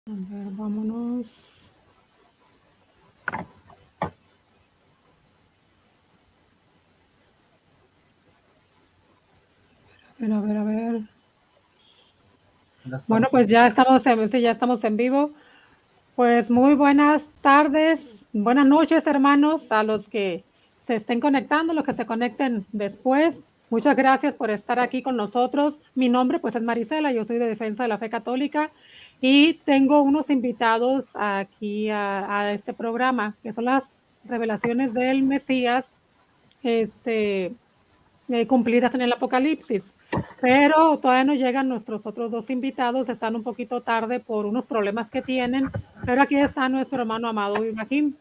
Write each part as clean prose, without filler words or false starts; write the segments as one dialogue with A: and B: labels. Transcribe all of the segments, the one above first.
A: A ver, vámonos. A ver. Bueno, pues ya estamos en vivo. Pues muy buenas tardes, buenas noches, hermanos, a los que se estén conectando, los que se conecten después. Muchas gracias por estar aquí con nosotros. Mi nombre, pues, es Marisela, yo soy de Defensa de la Fe Católica y tengo unos invitados aquí a este programa, que son las revelaciones del Mesías, cumplidas en el Apocalipsis. Pero todavía no llegan nuestros otros dos invitados, están un poquito tarde por unos problemas que tienen, pero aquí está nuestro hermano amado Ibrahim.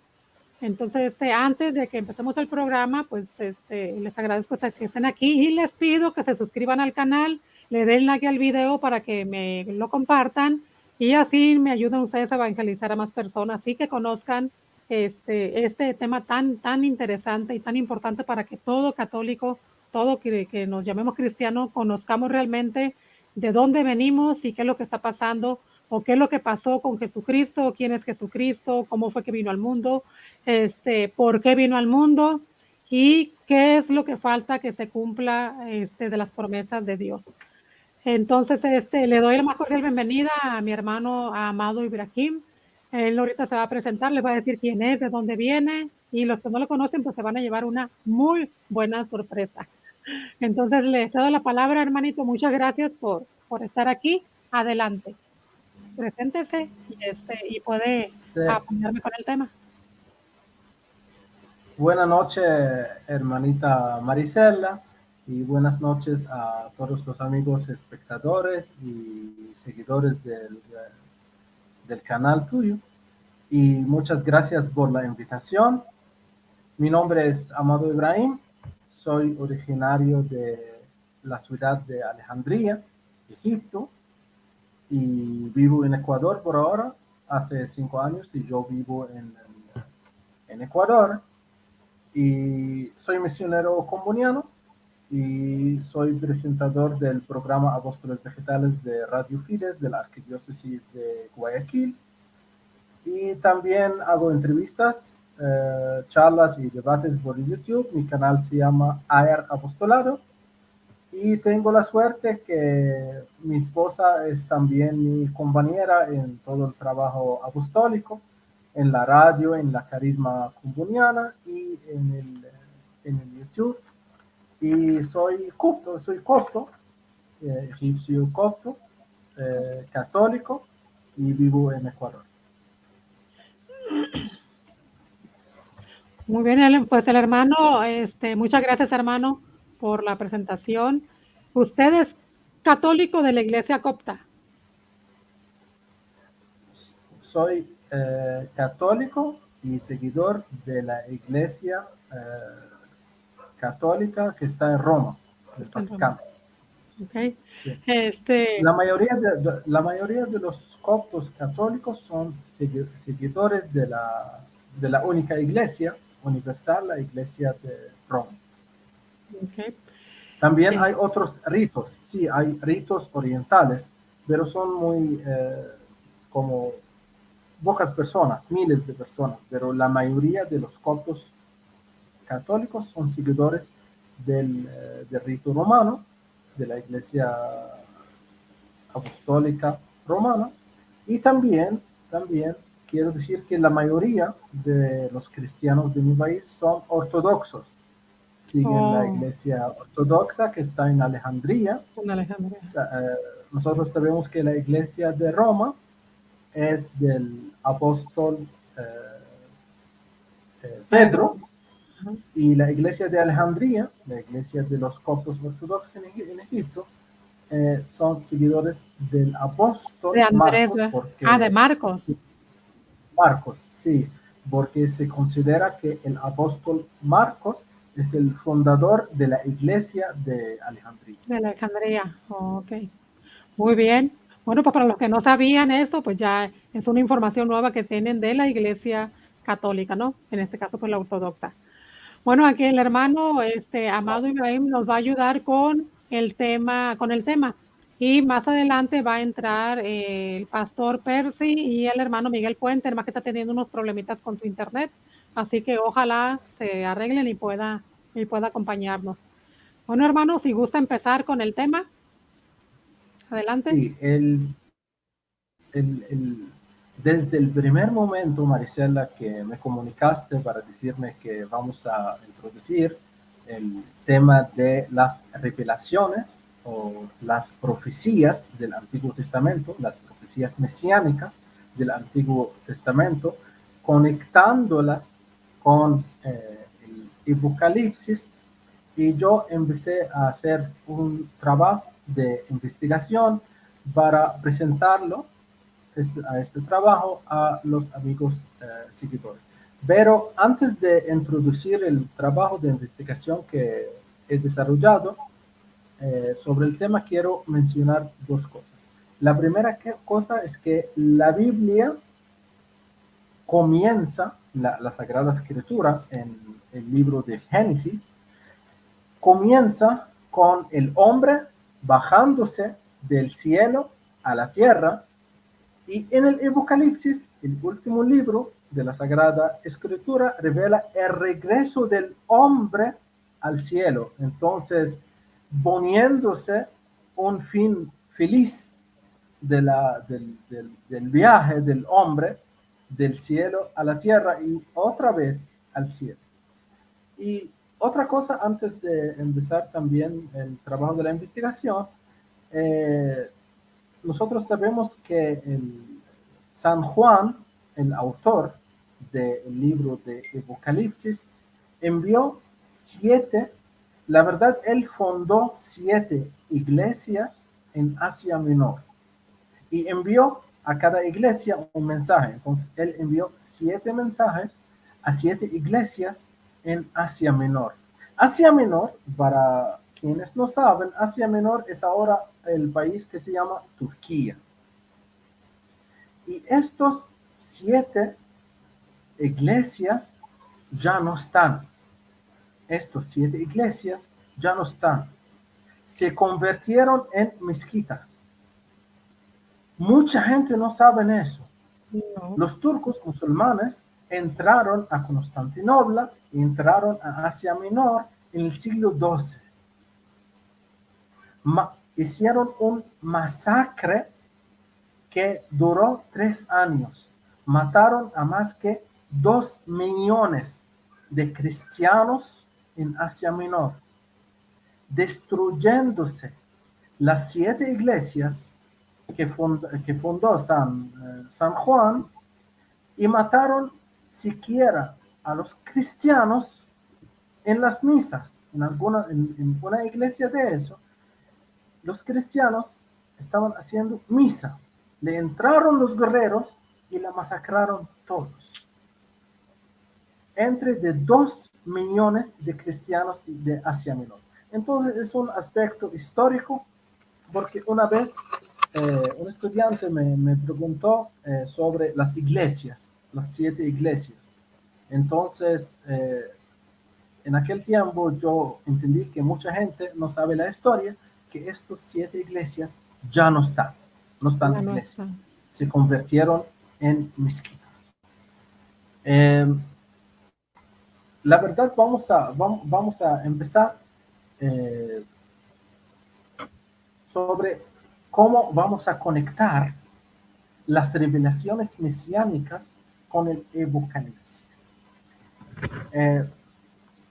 A: Entonces, antes de que empecemos el programa, pues les agradezco que estén aquí y les pido que se suscriban al canal, le den like al video para que me lo compartan y así me ayuden ustedes a evangelizar a más personas y que conozcan este tema tan interesante y tan importante para que todo católico, todo que nos llamemos cristianos, conozcamos realmente de dónde venimos y qué es lo que está pasando o qué es lo que pasó con Jesucristo, quién es Jesucristo, cómo fue que vino al mundo, por qué vino al mundo y qué es lo que falta que se cumpla de las promesas de Dios. Entonces, le doy la más cordial bienvenida a mi hermano amado Ibrahim. Él ahorita se va a presentar, les va a decir quién es, de dónde viene, y los que no lo conocen, pues se van a llevar una muy buena sorpresa. Entonces, le cedo la palabra, hermanito. Muchas gracias por estar aquí. Adelante. Preséntese y puede
B: Sí.
A: apoyarme con el tema.
B: Buenas noches, hermanita Marisela, y buenas noches a todos los amigos espectadores y seguidores del canal tuyo. Y muchas gracias por la invitación. Mi nombre es Amado Ibrahim, soy originario de la ciudad de Alejandría, Egipto, y vivo en Ecuador por ahora. Hace 5 años y yo vivo en Ecuador. Y soy misionero comboniano y soy presentador del programa Apóstoles Vegetales de Radio Fides de la Arquidiócesis de Guayaquil. Y también hago entrevistas, charlas y debates por YouTube. Mi canal se llama AER Apostolado. Y tengo la suerte que mi esposa es también mi compañera en todo el trabajo apostólico, en la radio, en la Carisma Comboniana y en el YouTube. Y soy copto, egipcio copto, católico, y vivo en Ecuador.
A: Muy bien, pues el hermano, muchas gracias, hermano, por la presentación. ¿Usted es católico de la Iglesia Copta?
B: Soy católico y seguidor de la Iglesia católica que está en Roma, del Vaticano.
A: Okay.
B: Sí. La mayoría de los coptos católicos son seguidores de la única iglesia universal, la iglesia de Roma.
A: Okay.
B: También hay otros ritos, sí, hay ritos orientales, pero son muy como pocas personas, miles de personas, pero la mayoría de los coptos católicos son seguidores del rito romano, de la iglesia apostólica romana, y también quiero decir que la mayoría de los cristianos de mi país son ortodoxos, siguen la iglesia ortodoxa que está en Alejandría. Nosotros sabemos que la iglesia de Roma es del apóstol Pedro, y la iglesia de Alejandría, la iglesia de los coptos ortodoxos en Egipto, son seguidores del apóstol
A: de Andrés,
B: Marcos.
A: de Marcos.
B: Sí, Marcos, sí, porque se considera que el apóstol Marcos es el fundador de la iglesia de Alejandría.
A: De Alejandría, ok. Muy bien. Bueno, pues para los que no sabían eso, pues ya es una información nueva que tienen de la Iglesia Católica, ¿no? En este caso, pues la ortodoxa. Bueno, aquí el hermano amado Ibrahim nos va a ayudar con el tema. Y más adelante va a entrar el pastor Percy y el hermano Miguel Puente, más que está teniendo unos problemitas con su internet, así que ojalá se arreglen y pueda acompañarnos. Bueno, hermano, si gusta empezar con el tema, adelante.
B: Sí, desde el primer momento, Marisela, que me comunicaste para decirme que vamos a introducir el tema de las revelaciones o las profecías del Antiguo Testamento, las profecías mesiánicas del Antiguo Testamento, conectándolas con el Apocalipsis, y yo empecé a hacer un trabajo de investigación para presentarlo a este trabajo a los amigos seguidores. Pero antes de introducir el trabajo de investigación que he desarrollado sobre el tema, quiero mencionar dos cosas. La primera cosa es que la Biblia comienza, la Sagrada Escritura, en el libro de Génesis, comienza con el hombre bajándose del cielo a la tierra. Y en el Apocalipsis, el último libro de la Sagrada Escritura, revela el regreso del hombre al cielo. Entonces, poniéndose un fin feliz del viaje del hombre del cielo a la tierra y otra vez al cielo. Y otra cosa, antes de empezar también el trabajo de la investigación, eh, nosotros sabemos que San Juan, el autor del libro de Apocalipsis, envió 7, la verdad, él fundó 7 iglesias en Asia Menor y envió a cada iglesia un mensaje. Entonces, él envió 7 mensajes a 7 iglesias en Asia Menor. Asia Menor, para quienes no saben, Asia Menor es ahora el país que se llama Turquía. Y estos 7 iglesias ya no están. Estos 7 iglesias ya no están. Se convirtieron en mezquitas. Mucha gente no sabe eso.
A: No.
B: Los turcos musulmanes entraron a Constantinopla, entraron a Asia Menor en el siglo XII. Hicieron un masacre que duró 3 años. Mataron a más que 2 millones de cristianos en Asia Menor, destruyéndose las 7 iglesias que fundó San Juan, y mataron siquiera a los cristianos en las misas. En una iglesia de eso, los cristianos estaban haciendo misa. Le entraron los guerreros y la masacraron todos. Entre de 2 millones de cristianos de Asia Menor. Entonces es un aspecto histórico, porque una vez un estudiante me preguntó sobre las iglesias, las 7 iglesias. Entonces, en aquel tiempo yo entendí que mucha gente no sabe la historia, que estos 7 iglesias ya no están
A: Ya no
B: iglesias,
A: está.
B: se convirtieron en mezquitas. Eh, la verdad, vamos a empezar eh, sobre cómo vamos a conectar las revelaciones mesiánicas con el Apocalipsis.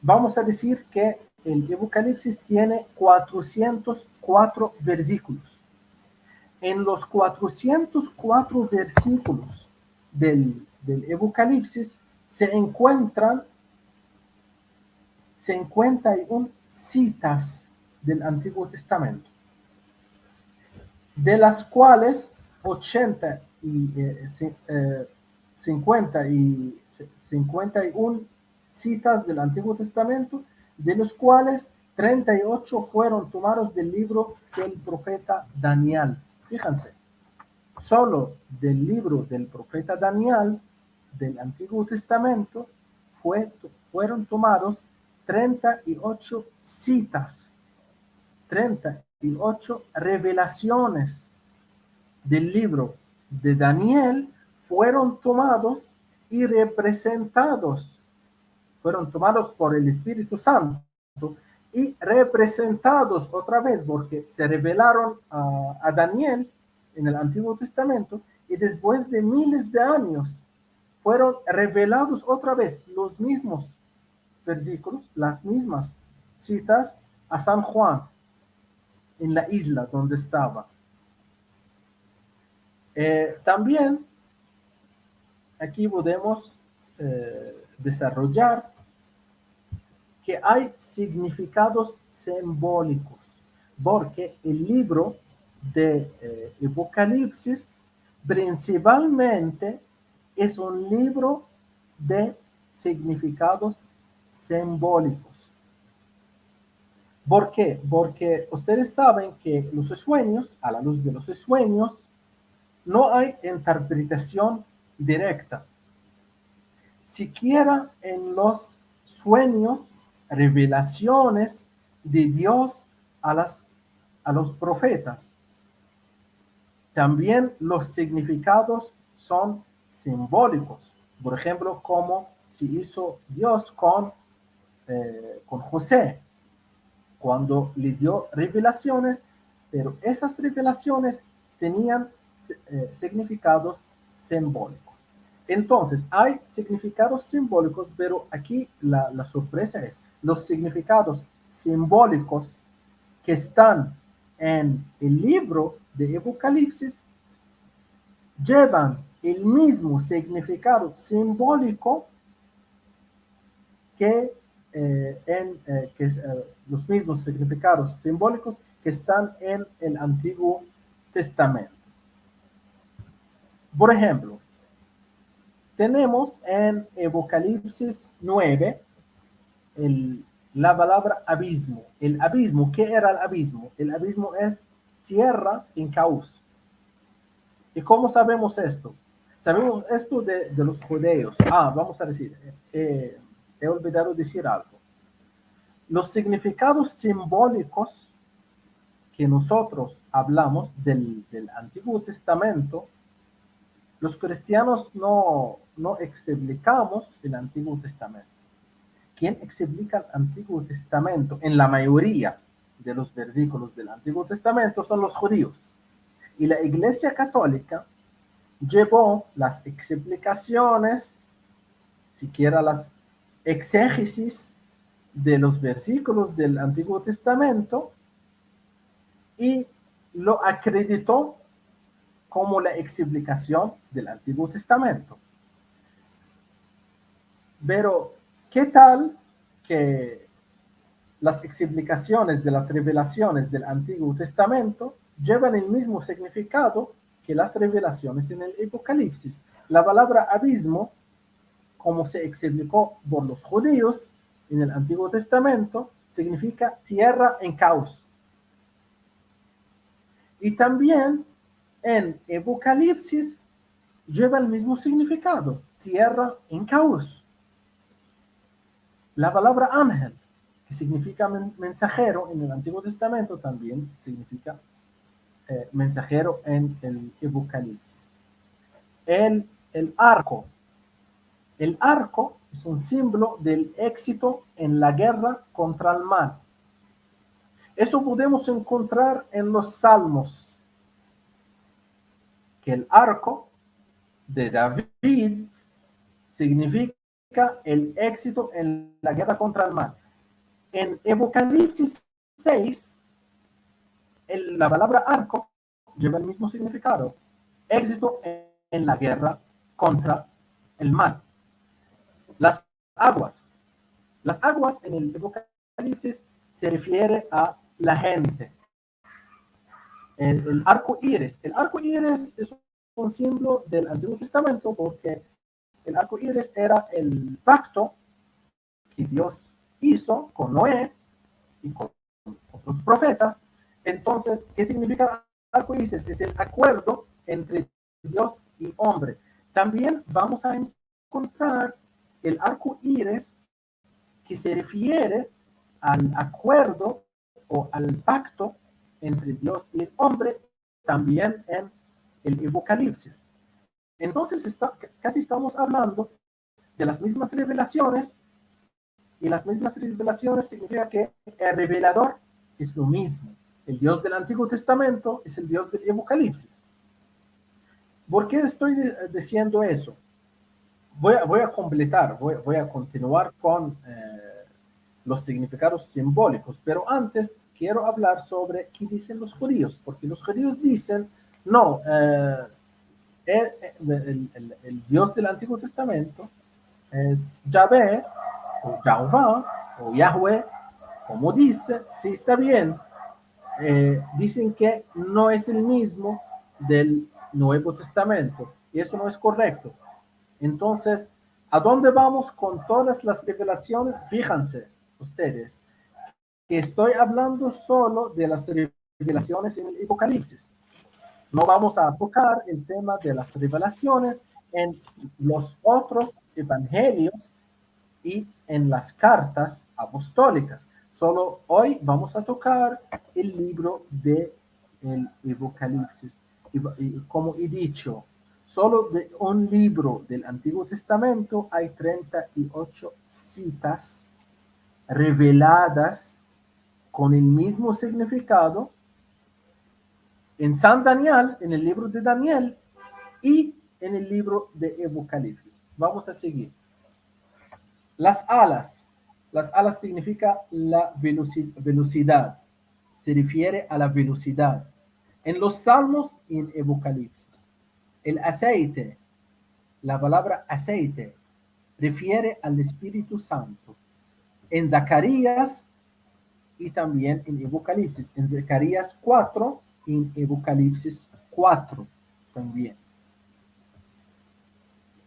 B: Vamos a decir que el Apocalipsis tiene 404 versículos. En los 404 versículos del Apocalipsis se encuentran 51 citas del Antiguo Testamento, de las cuales 51 citas del Antiguo Testamento, de los cuales 38 fueron tomados del libro del profeta Daniel. Fíjense, solo del libro del profeta Daniel del Antiguo Testamento fueron tomados 38 citas. 38 y 8 revelaciones del libro de Daniel fueron tomados y representados, fueron tomados por el Espíritu Santo y representados otra vez porque se revelaron a Daniel en el Antiguo Testamento y después de miles de años fueron revelados otra vez los mismos versículos, las mismas citas a San Juan en la isla donde estaba. También aquí podemos desarrollar que hay significados simbólicos, porque el libro de Apocalipsis principalmente es un libro de significados simbólicos. ¿Por qué? Porque ustedes saben que los sueños, a la luz de los sueños, no hay interpretación directa. Siquiera en los sueños, revelaciones de Dios a los profetas. También los significados son simbólicos. Por ejemplo, como se hizo Dios con José, cuando le dio revelaciones, pero esas revelaciones tenían significados simbólicos. Entonces, hay significados simbólicos, pero aquí la sorpresa es, los significados simbólicos que están en el libro de Apocalipsis llevan el mismo significado simbólico que los mismos significados simbólicos que están en el Antiguo Testamento. Por ejemplo, tenemos en Apocalipsis 9 la palabra abismo. El abismo, ¿qué era el abismo? El abismo es tierra en caos. ¿Y cómo sabemos esto? Sabemos esto de los judeos. Vamos a decir, he olvidado decir algo. Los significados simbólicos que nosotros hablamos del Antiguo Testamento, los cristianos no explicamos el Antiguo Testamento. Quien explica el Antiguo Testamento en la mayoría de los versículos del Antiguo Testamento son los judíos. Y la Iglesia Católica llevó las explicaciones, siquiera las exégesis de los versículos del Antiguo Testamento y lo acreditó como la explicación del Antiguo Testamento. Pero, ¿qué tal que las explicaciones de las revelaciones del Antiguo Testamento llevan el mismo significado que las revelaciones en el Apocalipsis? La palabra abismo, como se explicó por los judíos en el Antiguo Testamento, significa tierra en caos. Y también en Apocalipsis lleva el mismo significado, tierra en caos. La palabra ángel, que significa mensajero en el Antiguo Testamento, también significa mensajero en el Apocalipsis. El arco. El arco es un símbolo del éxito en la guerra contra el mal. Eso podemos encontrar en los Salmos, que el arco de David significa el éxito en la guerra contra el mal. En Apocalipsis 6, la palabra arco lleva el mismo significado, éxito en la guerra contra el mal. Las aguas en el Apocalipsis se refiere a la gente. El arco iris es un símbolo del Antiguo Testamento porque el arco iris era el pacto que Dios hizo con Noé y con otros profetas. Entonces, ¿qué significa arco iris? Es el acuerdo entre Dios y hombre. También vamos a encontrar el arco iris que se refiere al acuerdo o al pacto entre Dios y el hombre también en el Apocalipsis. Entonces casi estamos hablando de las mismas revelaciones, y las mismas revelaciones significa que el revelador es lo mismo. El Dios del Antiguo Testamento es el Dios del Apocalipsis. ¿Por qué estoy diciendo eso? Voy a completar, voy a continuar con los significados simbólicos, pero antes quiero hablar sobre qué dicen los judíos, porque los judíos dicen, no, el Dios del Antiguo Testamento es Yahvé, o Jehová, o Yahweh, como dice, sí está bien. Dicen que no es el mismo del Nuevo Testamento, y eso no es correcto. Entonces, ¿a dónde vamos con todas las revelaciones? Fíjense ustedes que estoy hablando solo de las revelaciones en el Apocalipsis. No vamos a tocar el tema de las revelaciones en los otros evangelios y en las cartas apostólicas. Solo hoy vamos a tocar el libro de el Apocalipsis. Y como he dicho, solo de un libro del Antiguo Testamento hay 38 citas reveladas con el mismo significado en San Daniel, en el libro de Daniel y en el libro de Apocalipsis. Vamos a seguir. Las alas. Las alas significa la velocidad. Se refiere a la velocidad. En los Salmos y en Apocalipsis. El aceite. La palabra aceite refiere al Espíritu Santo. En Zacarías y también en Apocalipsis. En Zacarías 4 y en Apocalipsis 4 también.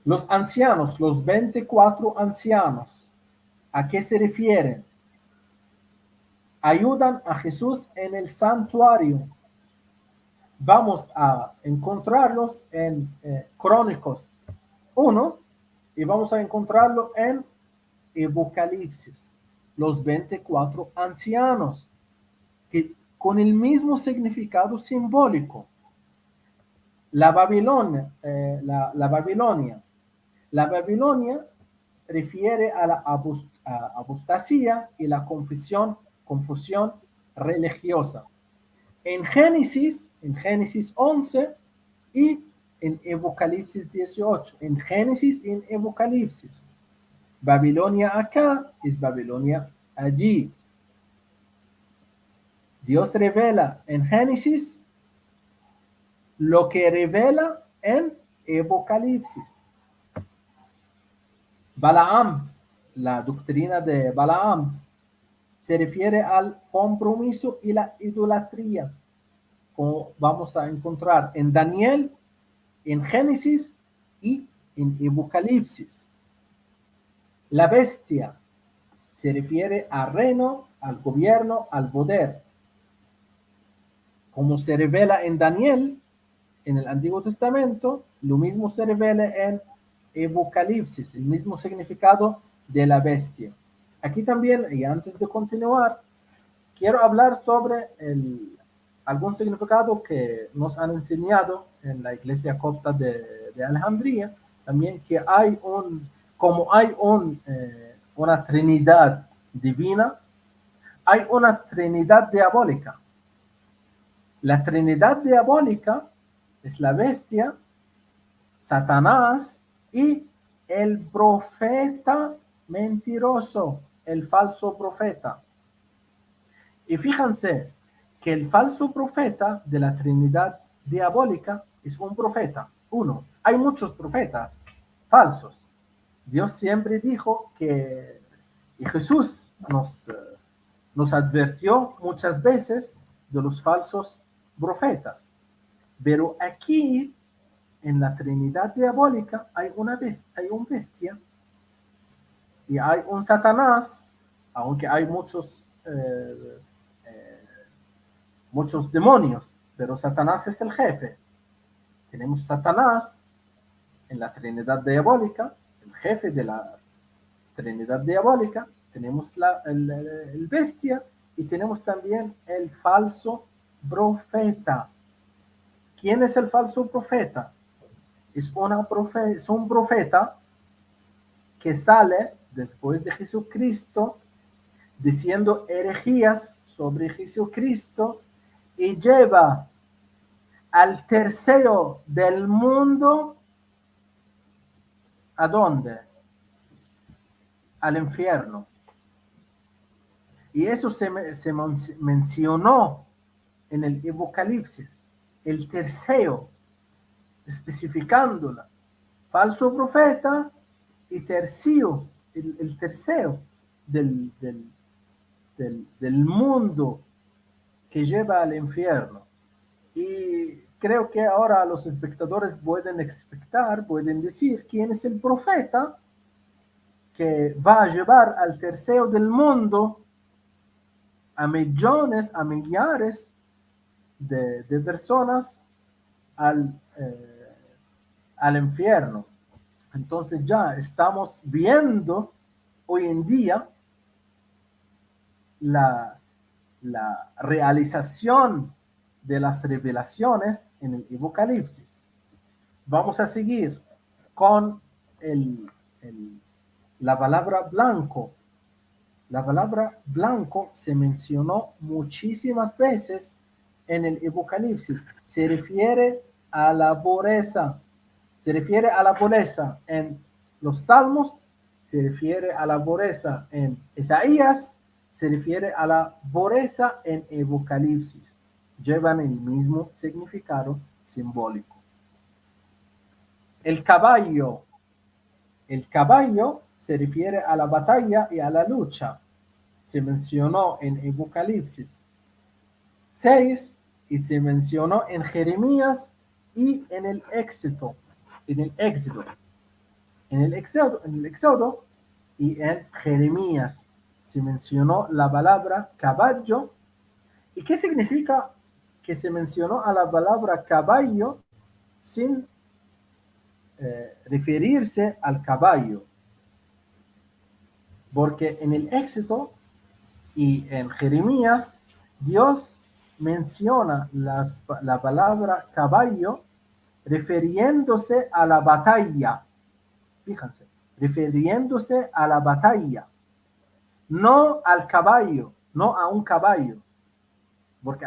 B: Los ancianos, los 24 ancianos, ¿a qué se refieren? Ayudan a Jesús en el santuario. Vamos a encontrarlos en Crónicos 1 y vamos a encontrarlo en Apocalipsis. Los 24 ancianos, que con el mismo significado simbólico. La Babilonia, La Babilonia refiere a la apostasía y la confusión religiosa. En Génesis 11 y en Apocalipsis 18. En Génesis y en Apocalipsis. Babilonia acá es Babilonia allí. Dios revela en Génesis lo que revela en Apocalipsis. Balaam, la doctrina de Balaam, se refiere al compromiso y la idolatría, como vamos a encontrar en Daniel, en Génesis y en Apocalipsis. La bestia se refiere al reino, al gobierno, al poder. Como se revela en Daniel, en el Antiguo Testamento, lo mismo se revela en Apocalipsis, el mismo significado de la bestia. Aquí también, y antes de continuar, quiero hablar sobre algún significado que nos han enseñado en la iglesia copta de Alejandría, también que hay una trinidad divina, hay una trinidad diabólica. La trinidad diabólica es la bestia, Satanás y el profeta mentiroso, el falso profeta. Y fíjense que el falso profeta de la Trinidad diabólica es un profeta, uno. Hay muchos profetas falsos. Dios siempre dijo que, y Jesús nos advirtió muchas veces de los falsos profetas. Pero aquí, en la Trinidad diabólica, hay un bestia y hay un Satanás, aunque hay muchos demonios, pero Satanás es el jefe. Tenemos Satanás en la Trinidad diabólica, el jefe de la Trinidad diabólica, tenemos el bestia y tenemos también el falso profeta. ¿Quién es el falso profeta? Es un profeta que sale después de Jesucristo diciendo herejías sobre Jesucristo y lleva al tercero del mundo, ¿a dónde? Al infierno. Y eso se mencionó en el Apocalipsis, el tercero, especificándola. Falso profeta y tercio, el tercero del mundo que lleva al infierno. Y creo que ahora los espectadores pueden expectar, pueden decir quién es el profeta que va a llevar al tercero del mundo a millones, a millares de personas al infierno. Entonces ya estamos viendo hoy en día la, la realización de las revelaciones en el Apocalipsis. Vamos a seguir con la palabra blanco. La palabra blanco se mencionó muchísimas veces en el Apocalipsis. Se refiere a la pureza. Se refiere a la pureza en los Salmos, se refiere a la pureza en Isaías, se refiere a la pureza en Apocalipsis. Llevan el mismo significado simbólico. El caballo. El caballo se refiere a la batalla y a la lucha. Se mencionó en Apocalipsis 6 y se mencionó en Jeremías y en el Éxodo. En el Éxodo. En el Éxodo y en Jeremías se mencionó la palabra caballo. ¿Y qué significa que se mencionó a la palabra caballo sin referirse al caballo? Porque en el Éxodo y en Jeremías Dios menciona la palabra caballo refiriéndose a la batalla. Fíjense, refiriéndose a la batalla, no al caballo, no a un caballo, porque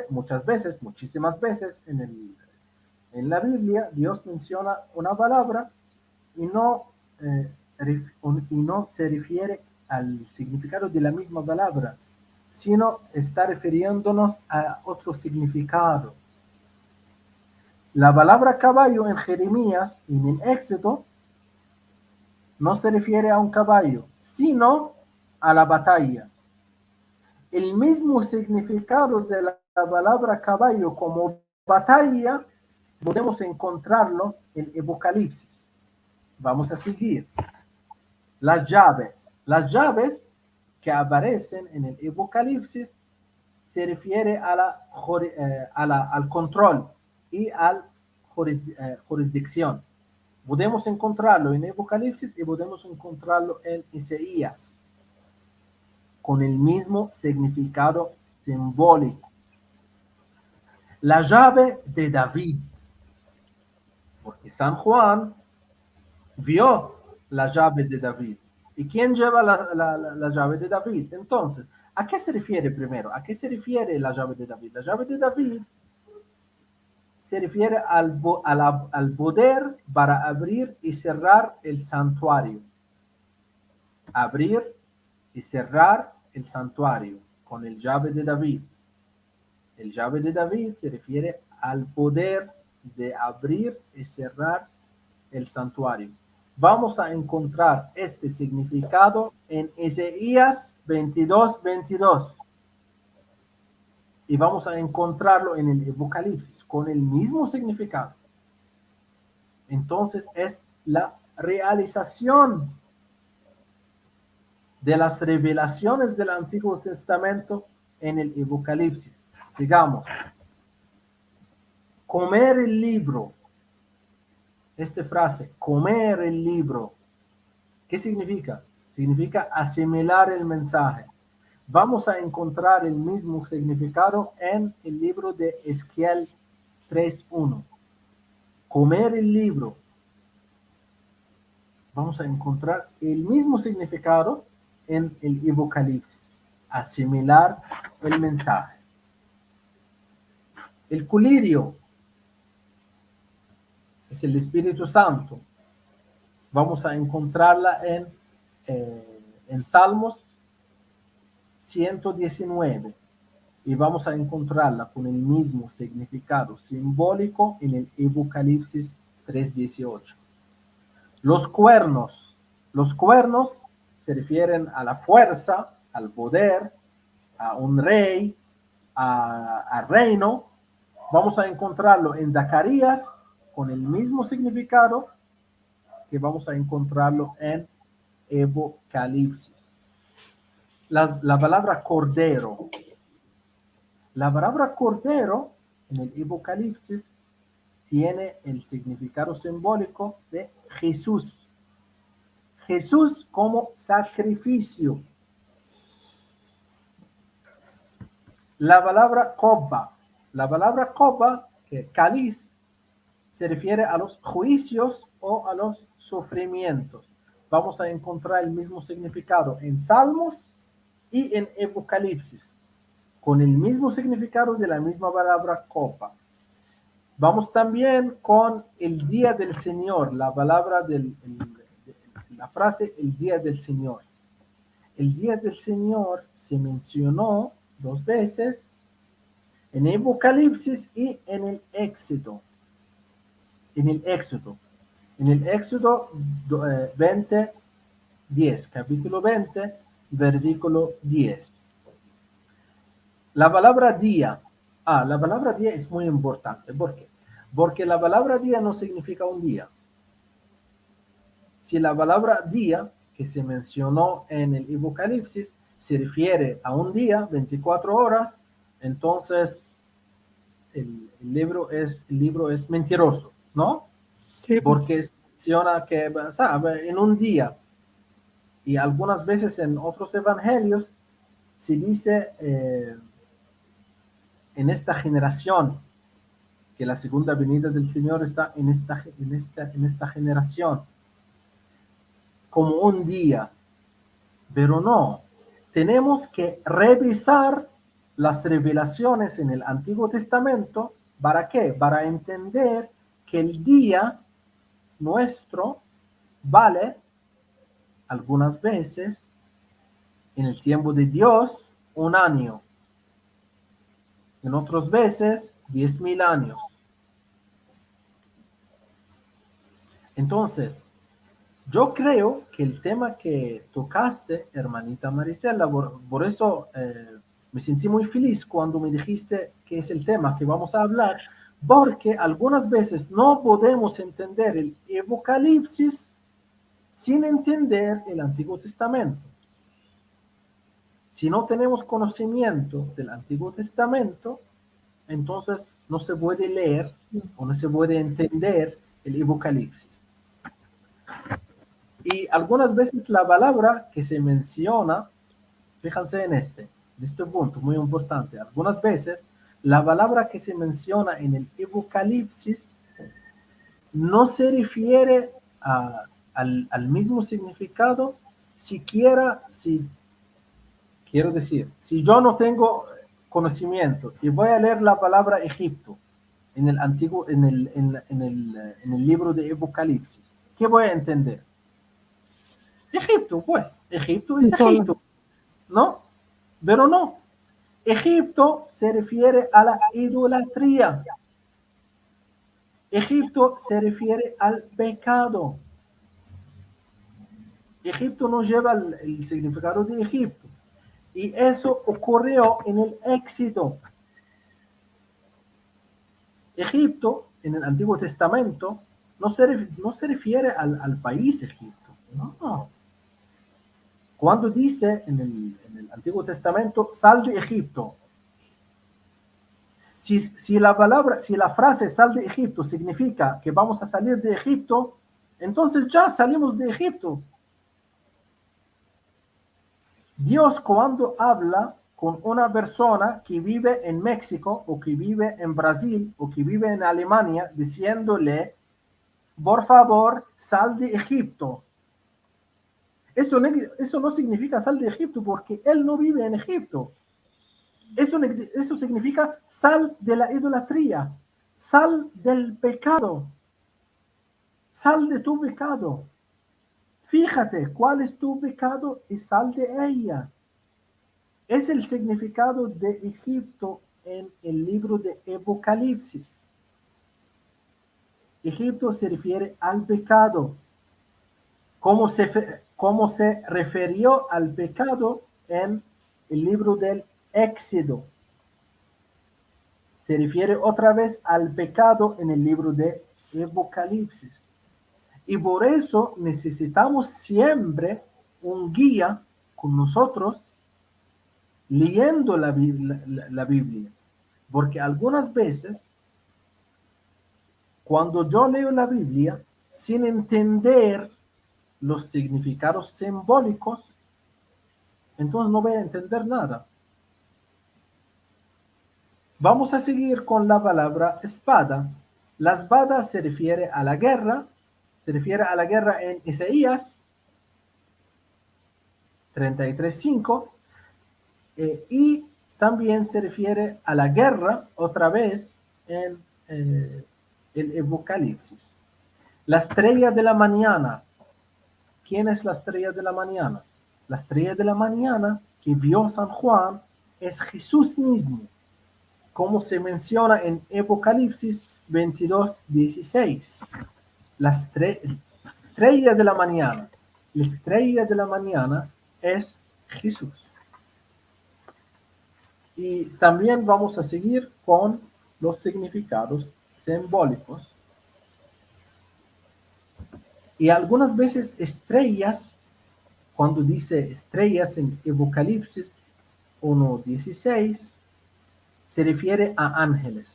B: muchas veces, muchísimas veces en la Biblia Dios menciona una palabra y no se refiere al significado de la misma palabra, sino está refiriéndonos a otro significado. La palabra caballo en Jeremías y en Éxodo no se refiere a un caballo, sino a la batalla. El mismo significado de la palabra caballo como batalla podemos encontrarlo en Apocalipsis. Vamos a seguir. Las llaves. Las llaves que aparecen en el Apocalipsis se refiere al control y a la jurisdicción. Podemos encontrarlo en Apocalipsis y podemos encontrarlo en Isaías, con el mismo significado simbólico. La llave de David, porque San Juan vio la llave de David. ¿Y quién lleva la llave de David? Entonces, ¿a qué se refiere primero? ¿A qué se refiere la llave de David? La llave de David se refiere al poder para abrir y cerrar el santuario. Abrir y cerrar el santuario con el llave de David. El llave de David se refiere al poder de abrir y cerrar el santuario. Vamos a encontrar este significado en Isaías 22:22. Y vamos a encontrarlo en el Apocalipsis con el mismo significado. Entonces es la realización de las revelaciones del Antiguo Testamento en el Apocalipsis. Sigamos. Comer el libro. Esta frase, comer el libro, ¿qué significa? Significa asimilar el mensaje. vamos a encontrar el mismo significado en el libro de Ezequiel 3:1. Comer el libro. Vamos a encontrar el mismo significado en el Apocalipsis. Asimilar el mensaje. El colirio es el Espíritu Santo. Vamos a encontrarla en Salmos 119 y vamos a encontrarla con el mismo significado simbólico en el Apocalipsis 3:18. Los cuernos se refieren a la fuerza, al poder, a un rey, a reino. Vamos a encontrarlo en Zacarías con el mismo significado que vamos a encontrarlo en Apocalipsis. La palabra cordero. La palabra cordero en el Apocalipsis tiene el significado simbólico de Jesús. Jesús como sacrificio. La palabra copa, que cáliz, se refiere a los juicios o a los sufrimientos. Vamos a encontrar el mismo significado en Salmos y en Apocalipsis, con el mismo significado de la misma palabra copa. Vamos también con el día del Señor, la frase el día del Señor. El día del Señor se mencionó 2 veces en Apocalipsis y en el Éxodo. En el Éxodo 10, capítulo 20, versículo 10. La palabra día. La palabra día es muy importante. ¿Por qué? Porque la palabra día no significa un día. Si la palabra día que se mencionó en el Apocalipsis se refiere a un día, 24 horas, entonces el libro es mentiroso, ¿no?
A: Sí, pues.
B: Porque menciona que en un día, y algunas veces en otros evangelios se dice en esta generación, que la segunda venida del Señor está en esta generación, como un día, pero no. Tenemos que revisar las revelaciones en el Antiguo Testamento. ¿Para qué? Para entender que el día nuestro vale algunas veces en el tiempo de Dios un año, en otras veces 10,000 años. Entonces, yo creo que el tema que tocaste, hermanita Marisela, por eso me sentí muy feliz cuando me dijiste que es el tema que vamos a hablar, porque algunas veces no podemos entender el Apocalipsis sin entender el Antiguo Testamento. Si no tenemos conocimiento del Antiguo Testamento, entonces no se puede leer o no se puede entender el Apocalipsis. Y algunas veces la palabra que se menciona, fíjense en este punto muy importante, algunas veces la palabra que se menciona en el Apocalipsis no se refiere al mismo significado, quiero decir, si yo no tengo conocimiento y voy a leer la palabra Egipto en el libro de Apocalipsis, ¿qué voy a entender? Egipto, pues, Egipto es Egipto, ¿no? Pero no, Egipto se refiere a la idolatría. Egipto se refiere al pecado. Egipto no lleva el significado de Egipto. Y eso ocurrió en el Éxodo. Egipto, en el Antiguo Testamento, no se refiere al país Egipto. No. Cuando dice en el Antiguo Testamento, sal de Egipto. Si la frase sal de Egipto significa que vamos a salir de Egipto, entonces ya salimos de Egipto. Dios cuando habla con una persona que vive en México o que vive en Brasil o que vive en Alemania diciéndole, por favor, sal de Egipto. Eso no significa sal de Egipto porque él no vive en Egipto. Eso significa sal de la idolatría, sal del pecado, sal de tu pecado. Fíjate cuál es tu pecado y sal de ella. Es el significado de Egipto en el libro de Apocalipsis. Egipto se refiere al pecado. ¿Cómo se refirió al pecado en el libro del Éxodo? Se refiere otra vez al pecado en el libro de Apocalipsis. Y por eso necesitamos siempre un guía con nosotros leyendo la Biblia. Porque algunas veces, cuando yo leo la Biblia, sin entender los significados simbólicos, entonces no voy a entender nada. Vamos a seguir con la palabra espada. La espada se refiere a la guerra, en Isaías 33:5, y también se refiere a la guerra otra vez en el Apocalipsis. La estrella de la mañana. ¿Quién es la estrella de la mañana? La estrella de la mañana que vio San Juan es Jesús mismo, como se menciona en Apocalipsis 22:16. La estrella de la mañana. La estrella de la mañana es Jesús. Y también vamos a seguir con los significados simbólicos. Y algunas veces estrellas, cuando dice estrellas en Apocalipsis 1:16, se refiere a ángeles.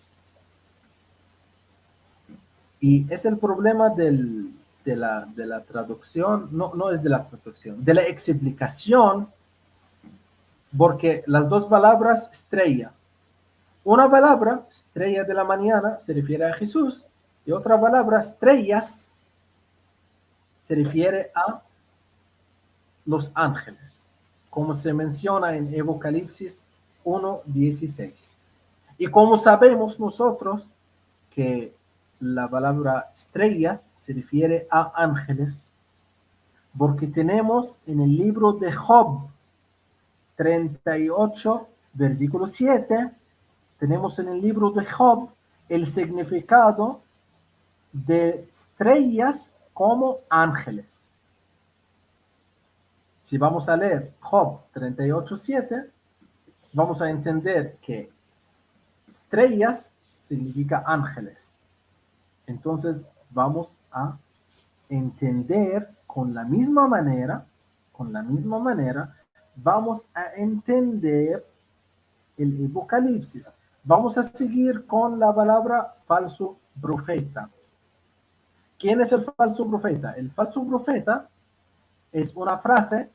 B: Y es el problema de la traducción, no es de la traducción, de la explicación, porque las dos palabras estrella, una palabra, estrella de la mañana, se refiere a Jesús, y otra palabra, estrellas, se refiere a los ángeles, como se menciona en Apocalipsis 1:16. Y como sabemos nosotros que la palabra estrellas se refiere a ángeles, porque tenemos en el libro de Job 38, versículo 7, tenemos en el libro de Job el significado de estrellas como ángeles. Si vamos a leer Job 38:7, vamos a entender que estrellas significa ángeles. Entonces vamos a entender con la misma manera, vamos a entender el Apocalipsis. Vamos a seguir con la palabra falso profeta. ¿Quién es el falso profeta? El falso profeta es una frase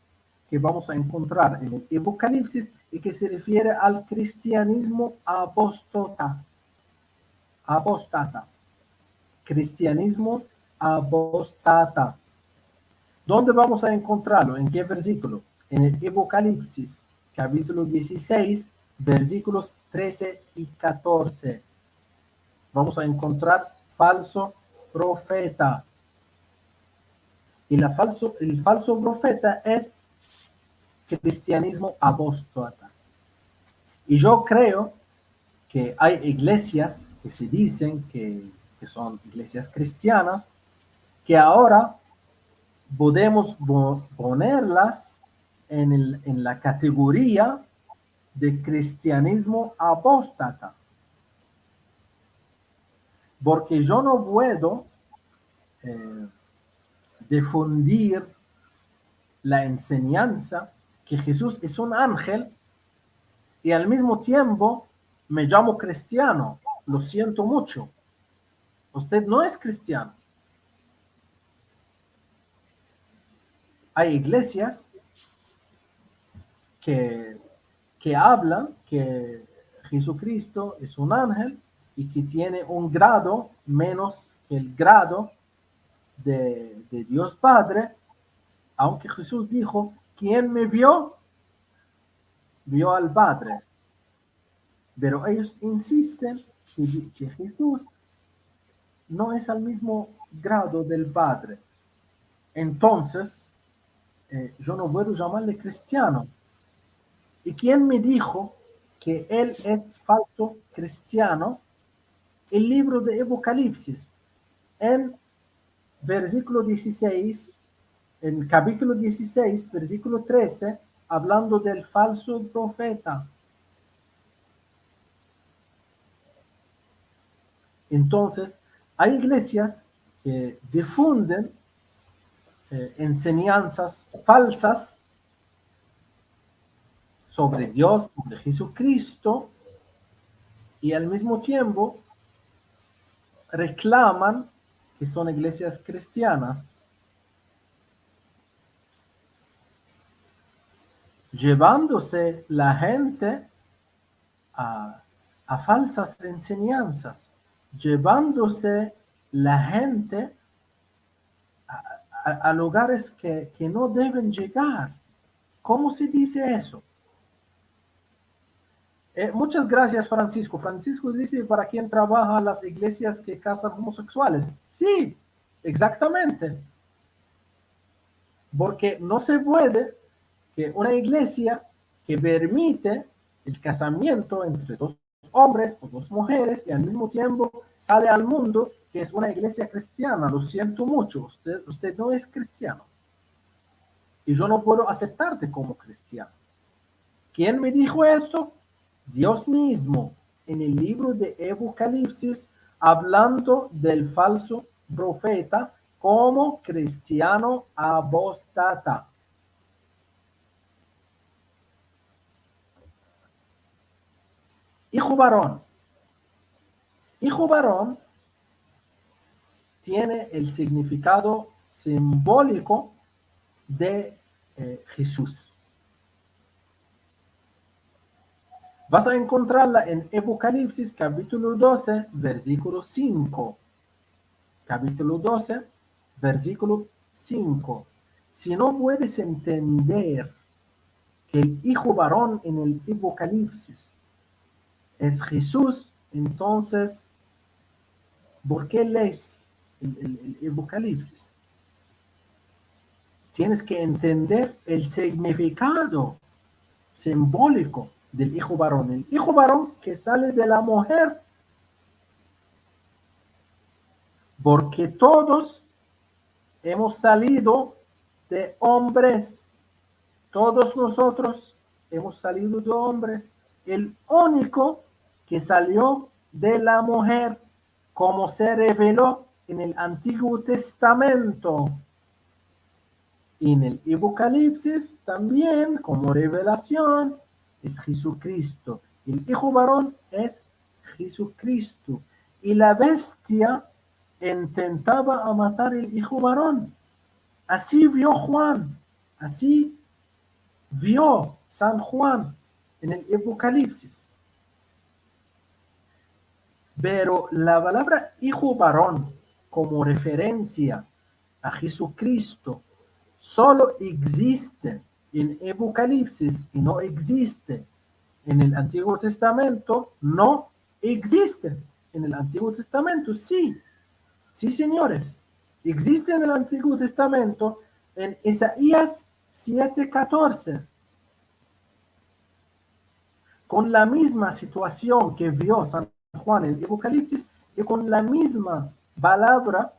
B: que vamos a encontrar en el Apocalipsis y que se refiere al cristianismo apóstata. Cristianismo apóstata. ¿Dónde vamos a encontrarlo? ¿En qué versículo? En el Apocalipsis, capítulo 16, versículos 13 y 14. Vamos a encontrar falso profeta. Y el falso profeta es cristianismo apóstata. Y yo creo que hay iglesias que se dicen que son iglesias cristianas, que ahora podemos ponerlas en la categoría de cristianismo apóstata. Porque yo no puedo difundir la enseñanza que Jesús es un ángel y al mismo tiempo me llamo cristiano. Lo siento mucho. Usted no es cristiano. Hay iglesias que, que hablan que Jesucristo es un ángel y que tiene un grado menos que el grado de Dios Padre, aunque Jesús dijo, quien me vio, vio al Padre. Pero ellos insisten que Jesús no es al mismo grado del Padre. Entonces, yo no puedo llamarle cristiano. ¿Y quién me dijo que él es falso cristiano? El libro de Apocalipsis, en versículo 16, en capítulo 16, versículo 13, hablando del falso profeta. Entonces, hay iglesias que difunden enseñanzas falsas sobre Dios, sobre Jesucristo, y al mismo tiempo reclaman que son iglesias cristianas, llevándose la gente a falsas enseñanzas, llevándose la gente a lugares que no deben llegar. ¿Cómo se dice eso? Muchas gracias, Francisco. Francisco dice, ¿para quién trabajan las iglesias que casan homosexuales? Sí, exactamente. Porque no se puede que una iglesia que permite el casamiento entre dos hombres o dos mujeres y al mismo tiempo sale al mundo que es una iglesia cristiana. Lo siento mucho, usted no es cristiano. Y yo no puedo aceptarte como cristiano. ¿Quién me dijo esto? Dios mismo, en el libro de Apocalipsis, hablando del falso profeta como cristiano apóstata. Hijo varón. Hijo varón tiene el significado simbólico de Jesús. Vas a encontrarla en Apocalipsis capítulo 12, versículo 5. Capítulo 12, versículo 5. Si no puedes entender que el hijo varón en el Apocalipsis es Jesús, entonces, ¿por qué lees el Apocalipsis? Tienes que entender el significado simbólico del hijo varón. El hijo varón que sale de la mujer, porque todos hemos salido de hombres. Todos nosotros hemos salido de hombres. El único que salió de la mujer, como se reveló en el Antiguo Testamento. Y en el Apocalipsis también, como revelación, es Jesucristo. El hijo varón es Jesucristo. Y la bestia intentaba matar el hijo varón. Así vio Juan. Así vio San Juan en el Apocalipsis. Pero la palabra hijo varón como referencia a Jesucristo solo existe en Apocalipsis y no existe en el Antiguo Testamento. No existe en el Antiguo Testamento. Sí, sí, señores. Existe en el Antiguo Testamento en Isaías 7:14. Con la misma situación que vio San Juan en el Apocalipsis y con la misma palabra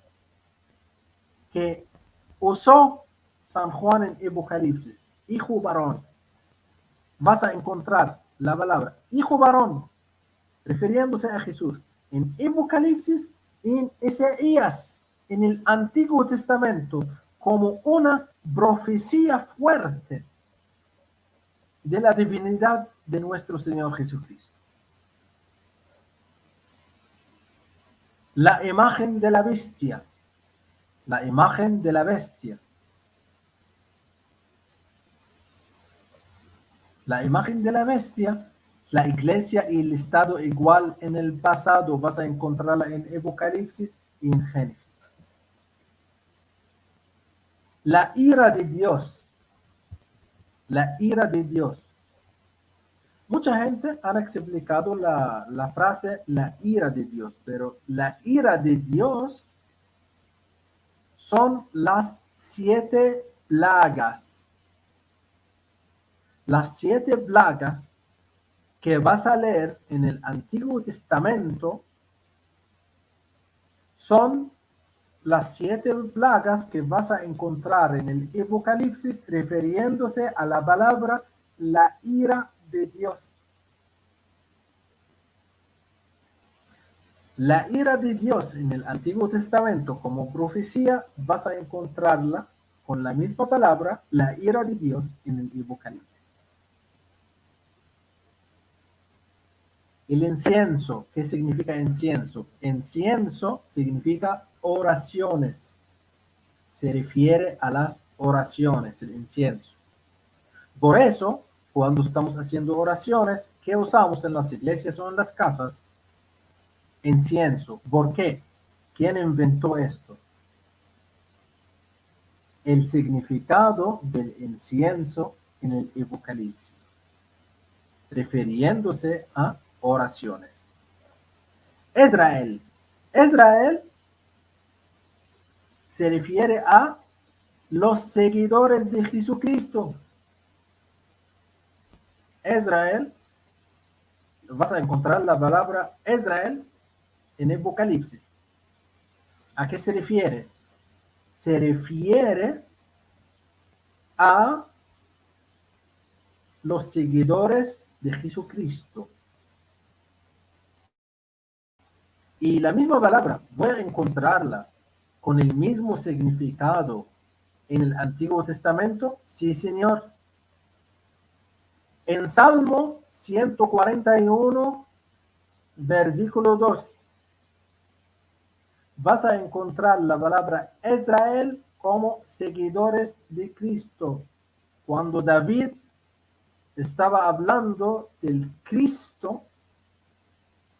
B: que usó San Juan en Apocalipsis, hijo varón. Vas a encontrar la palabra hijo varón refiriéndose a Jesús en Apocalipsis y en Isaías en el Antiguo Testamento como una profecía fuerte de la divinidad de nuestro Señor Jesucristo. La imagen de la bestia. La imagen de la bestia. la imagen de la bestia, la iglesia y el estado igual en el pasado, vas a encontrarla en Apocalipsis y en Génesis. La ira de Dios, la ira de Dios. Mucha gente ha explicado la frase la ira de Dios, pero la ira de Dios son las 7 plagas. Las 7 plagas que vas a leer en el Antiguo Testamento son las 7 plagas que vas a encontrar en el Apocalipsis refiriéndose a la palabra la ira de Dios. La ira de Dios en el Antiguo Testamento como profecía vas a encontrarla con la misma palabra, la ira de Dios en el Apocalipsis. El incienso, ¿qué significa incienso? Incienso significa oraciones. Se refiere a las oraciones, el incienso. Por eso, cuando estamos haciendo oraciones, ¿qué usamos en las iglesias o en las casas? Incienso. ¿Por qué? ¿Quién inventó esto? El significado del incienso en el Apocalipsis, refiriéndose a oraciones. Israel. Israel se refiere a los seguidores de Jesucristo. Israel, vas a encontrar la palabra Israel en Apocalipsis. ¿A qué se refiere? Se refiere a los seguidores de Jesucristo. Y la misma palabra, voy a encontrarla con el mismo significado en el Antiguo Testamento. Sí, señor. En Salmo 141, versículo 2, vas a encontrar la palabra Israel como seguidores de Cristo. Cuando David estaba hablando del Cristo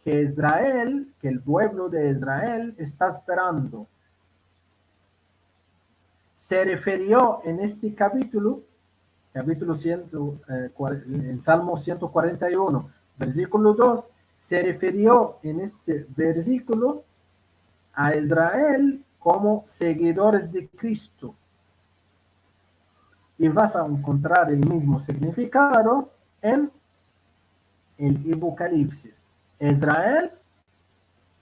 B: que Israel, que el pueblo de Israel está esperando. Se refirió en este capítulo 100, en Salmo 141, versículo 2, se refirió en este versículo a Israel como seguidores de Cristo. Y vas a encontrar el mismo significado en el Apocalipsis. Israel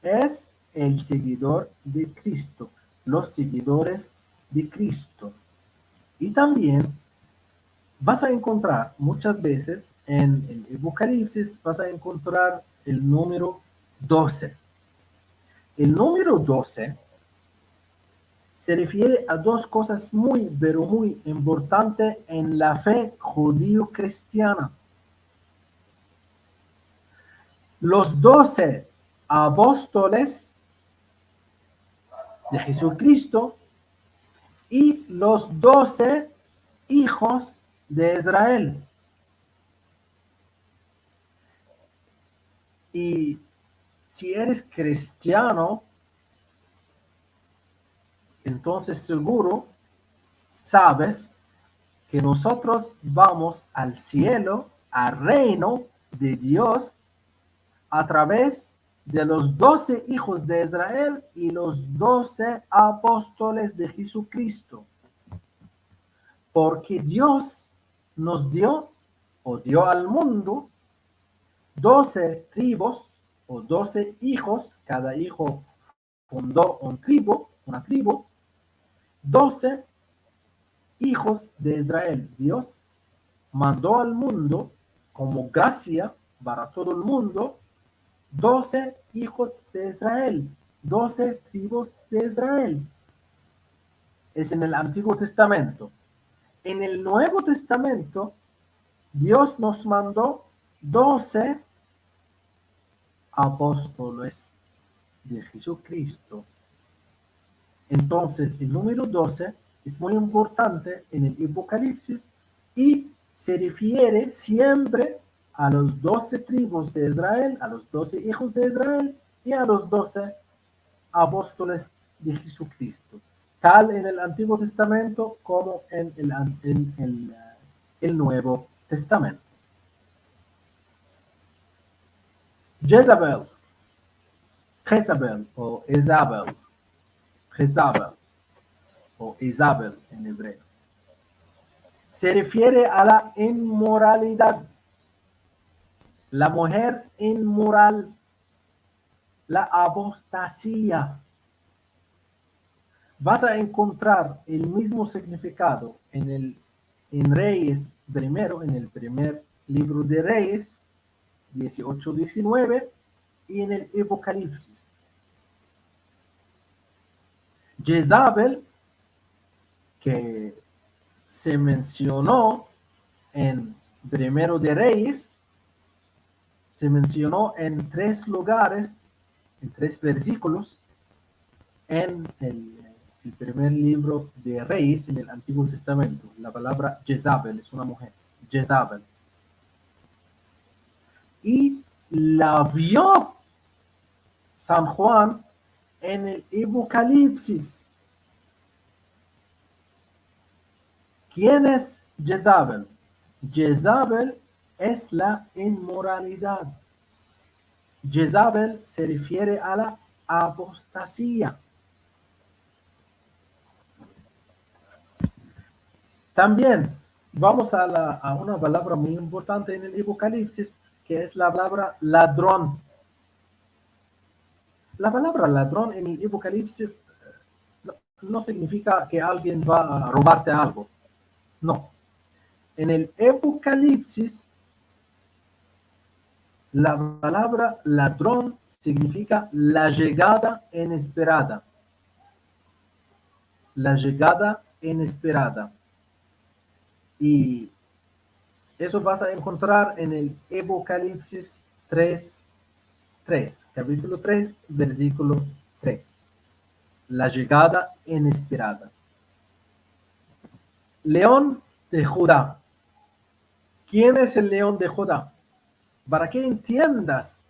B: es el seguidor de Cristo, los seguidores de Cristo. Y también vas a encontrar muchas veces en el Apocalipsis, vas a encontrar el número 12. El número 12 se refiere a dos cosas muy, pero muy importantes en la fe judío-cristiana. Los 12 apóstoles de Jesucristo y los 12 hijos de Israel. Y si eres cristiano, entonces seguro sabes que nosotros vamos al cielo, al reino de Dios, a través de los 12 hijos de Israel y los 12 apóstoles de Jesucristo. Porque Dios nos dio, o dio al mundo, 12 tribus o 12 hijos, cada hijo fundó una tribu, 12 hijos de Israel. Dios mandó al mundo como gracia para todo el mundo 12 hijos de Israel, 12 tribus de Israel. Es en el Antiguo Testamento. En el Nuevo Testamento, Dios nos mandó 12 apóstoles de Jesucristo. Entonces, el número 12 es muy importante en el Apocalipsis y se refiere siempre a los 12 tribus de Israel, a los 12 hijos de Israel y a los 12 apóstoles de Jesucristo, tal en el Antiguo Testamento como en el Nuevo Testamento. Jezabel, Jezabel o Isabel, Jezabel o Isabel en hebreo, se refiere a la inmoralidad, la mujer inmoral, la apostasía. Vas a encontrar el mismo significado en Reyes primero, en el primer libro de Reyes, 18-19, y en el Apocalipsis. Jezabel, que se mencionó en Primero de Reyes, se mencionó en 3 lugares, en 3 versículos, en el primer libro de Reyes en el Antiguo Testamento. La palabra Jezabel es una mujer, Jezabel. Y la vio San Juan en el Apocalipsis. ¿Quién es Jezabel? Jezabel es la inmoralidad. Jezabel se refiere a la apostasía. También vamos a una palabra muy importante en el Apocalipsis, que es la palabra ladrón. La palabra ladrón en el Apocalipsis no significa que alguien va a robarte algo. No. En el Apocalipsis, la palabra ladrón significa la llegada inesperada. La llegada inesperada. Y eso vas a encontrar en el Apocalipsis 3, capítulo 3, versículo 3. La llegada inesperada. León de Judá. ¿Quién es el león de Judá? Para que entiendas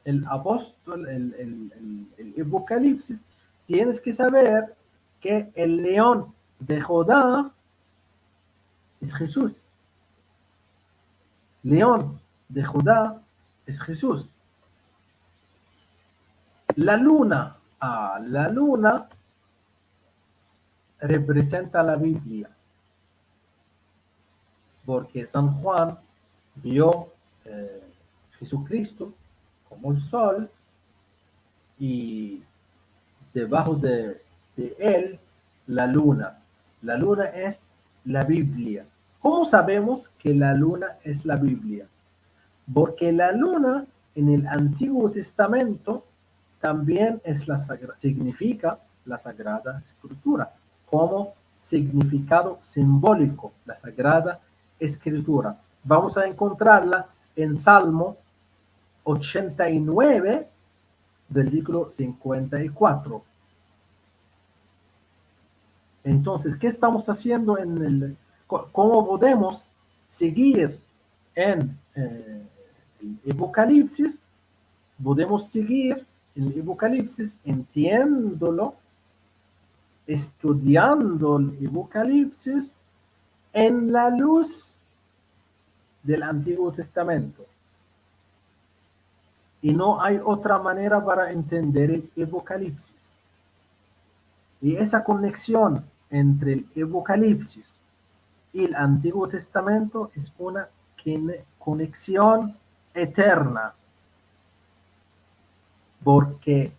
B: el apóstol, el Apocalipsis, tienes que saber que el león de Judá es Jesús. León de Judá es Jesús. La luna, la luna representa la Biblia, porque San Juan vio Jesucristo como el sol y debajo de él la luna. La luna es la Biblia. ¿Cómo sabemos que la luna es la Biblia? Porque la luna en el Antiguo Testamento también significa la Sagrada Escritura, como significado simbólico, la Sagrada Escritura. Vamos a encontrarla en Salmo 89, versículo 54. Entonces, ¿qué estamos haciendo cómo podemos seguir en el Apocalipsis? Podemos seguir el Apocalipsis, entiéndolo, estudiando el Apocalipsis en la luz del Antiguo Testamento. Y no hay otra manera para entender el Apocalipsis. Y esa conexión entre el Apocalipsis y el Antiguo Testamento es una conexión eterna, porque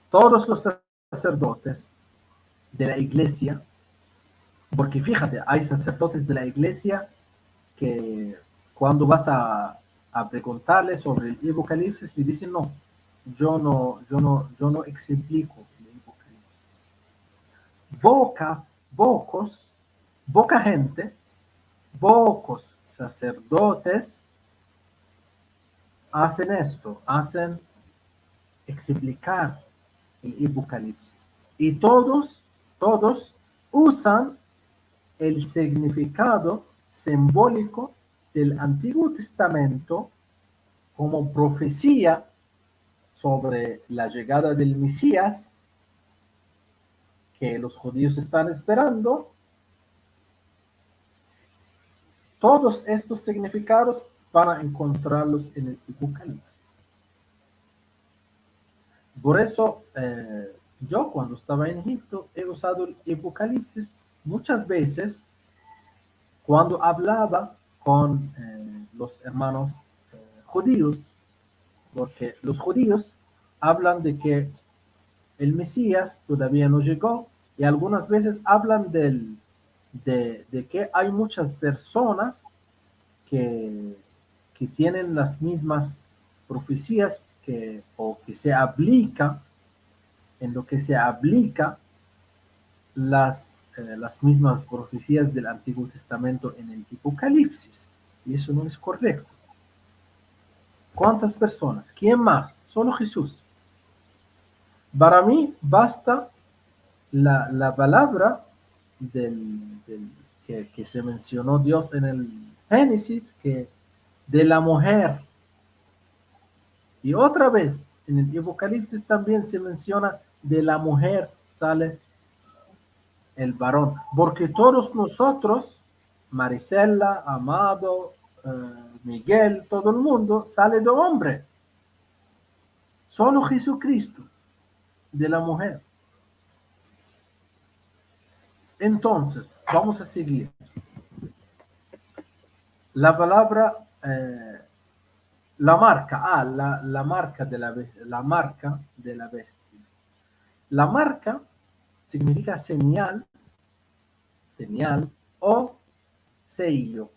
B: todos los sacerdotes de la iglesia, porque fíjate, hay sacerdotes de la iglesia que cuando vas a preguntarles sobre el Apocalipsis, le dicen no, yo no explico el Apocalipsis. Poca gente, pocos sacerdotes hacen esto, hacen explicar el Apocalipsis. Y todos usan el significado simbólico del Antiguo Testamento como profecía sobre la llegada del Mesías que los judíos están esperando. Todos estos significados van a encontrarlos en el Apocalipsis. Por eso, yo cuando estaba en Egipto he usado el Apocalipsis muchas veces cuando hablaba con los hermanos judíos, porque los judíos hablan de que el Mesías todavía no llegó y algunas veces hablan de que hay muchas personas que, que tienen las mismas profecías o que se aplica, en lo que se aplica las mismas profecías del Antiguo Testamento en el Apocalipsis. Y eso no es correcto. ¿Cuántas personas? ¿Quién más? Solo Jesús. Para mí basta la palabra que se mencionó Dios en el Génesis, que de la mujer. Y otra vez, en el Apocalipsis también se menciona de la mujer sale el varón. Porque todos nosotros, Marisela, Amado, Miguel, todo el mundo sale de hombre. Solo Jesucristo de la mujer. Entonces, vamos a seguir. La palabra, la marca, la marca de la marca de la bestia. La marca significa señal o sello.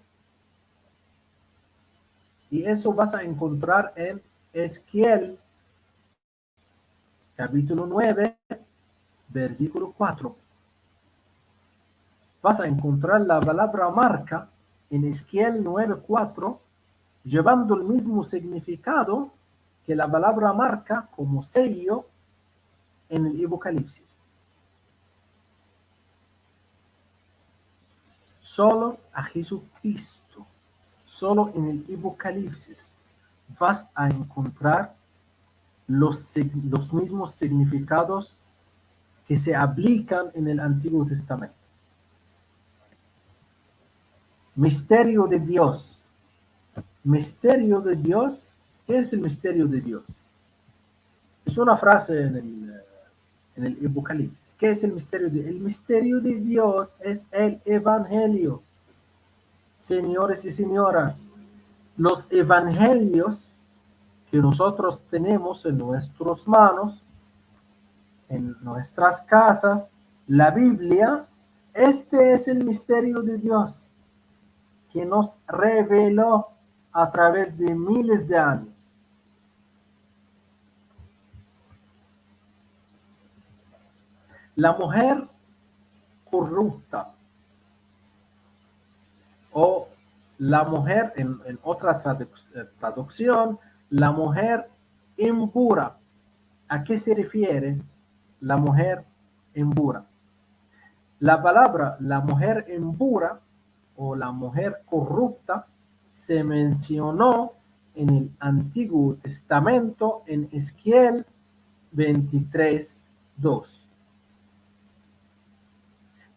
B: Y eso vas a encontrar en Ezequiel, capítulo 9, versículo 4. Vas a encontrar la palabra marca en Ezequiel 9:4, llevando el mismo significado que la palabra marca como sello en el Apocalipsis. Solo a Jesucristo, solo en el Apocalipsis vas a encontrar los mismos significados que se aplican en el Antiguo Testamento. Misterio de Dios. Misterio de Dios. ¿Qué es el misterio de Dios? Es una frase en el Apocalipsis. ¿Qué es el misterio de Dios? El misterio de Dios es el Evangelio. Señores y señoras, los evangelios que nosotros tenemos en nuestras manos, en nuestras casas, la Biblia, este es el misterio de Dios que nos reveló a través de miles de años. La mujer corrupta o la mujer, en otra traducción, la mujer impura. ¿A qué se refiere la mujer impura? La palabra la mujer impura o la mujer corrupta se mencionó en el Antiguo Testamento en Ezequiel 23:2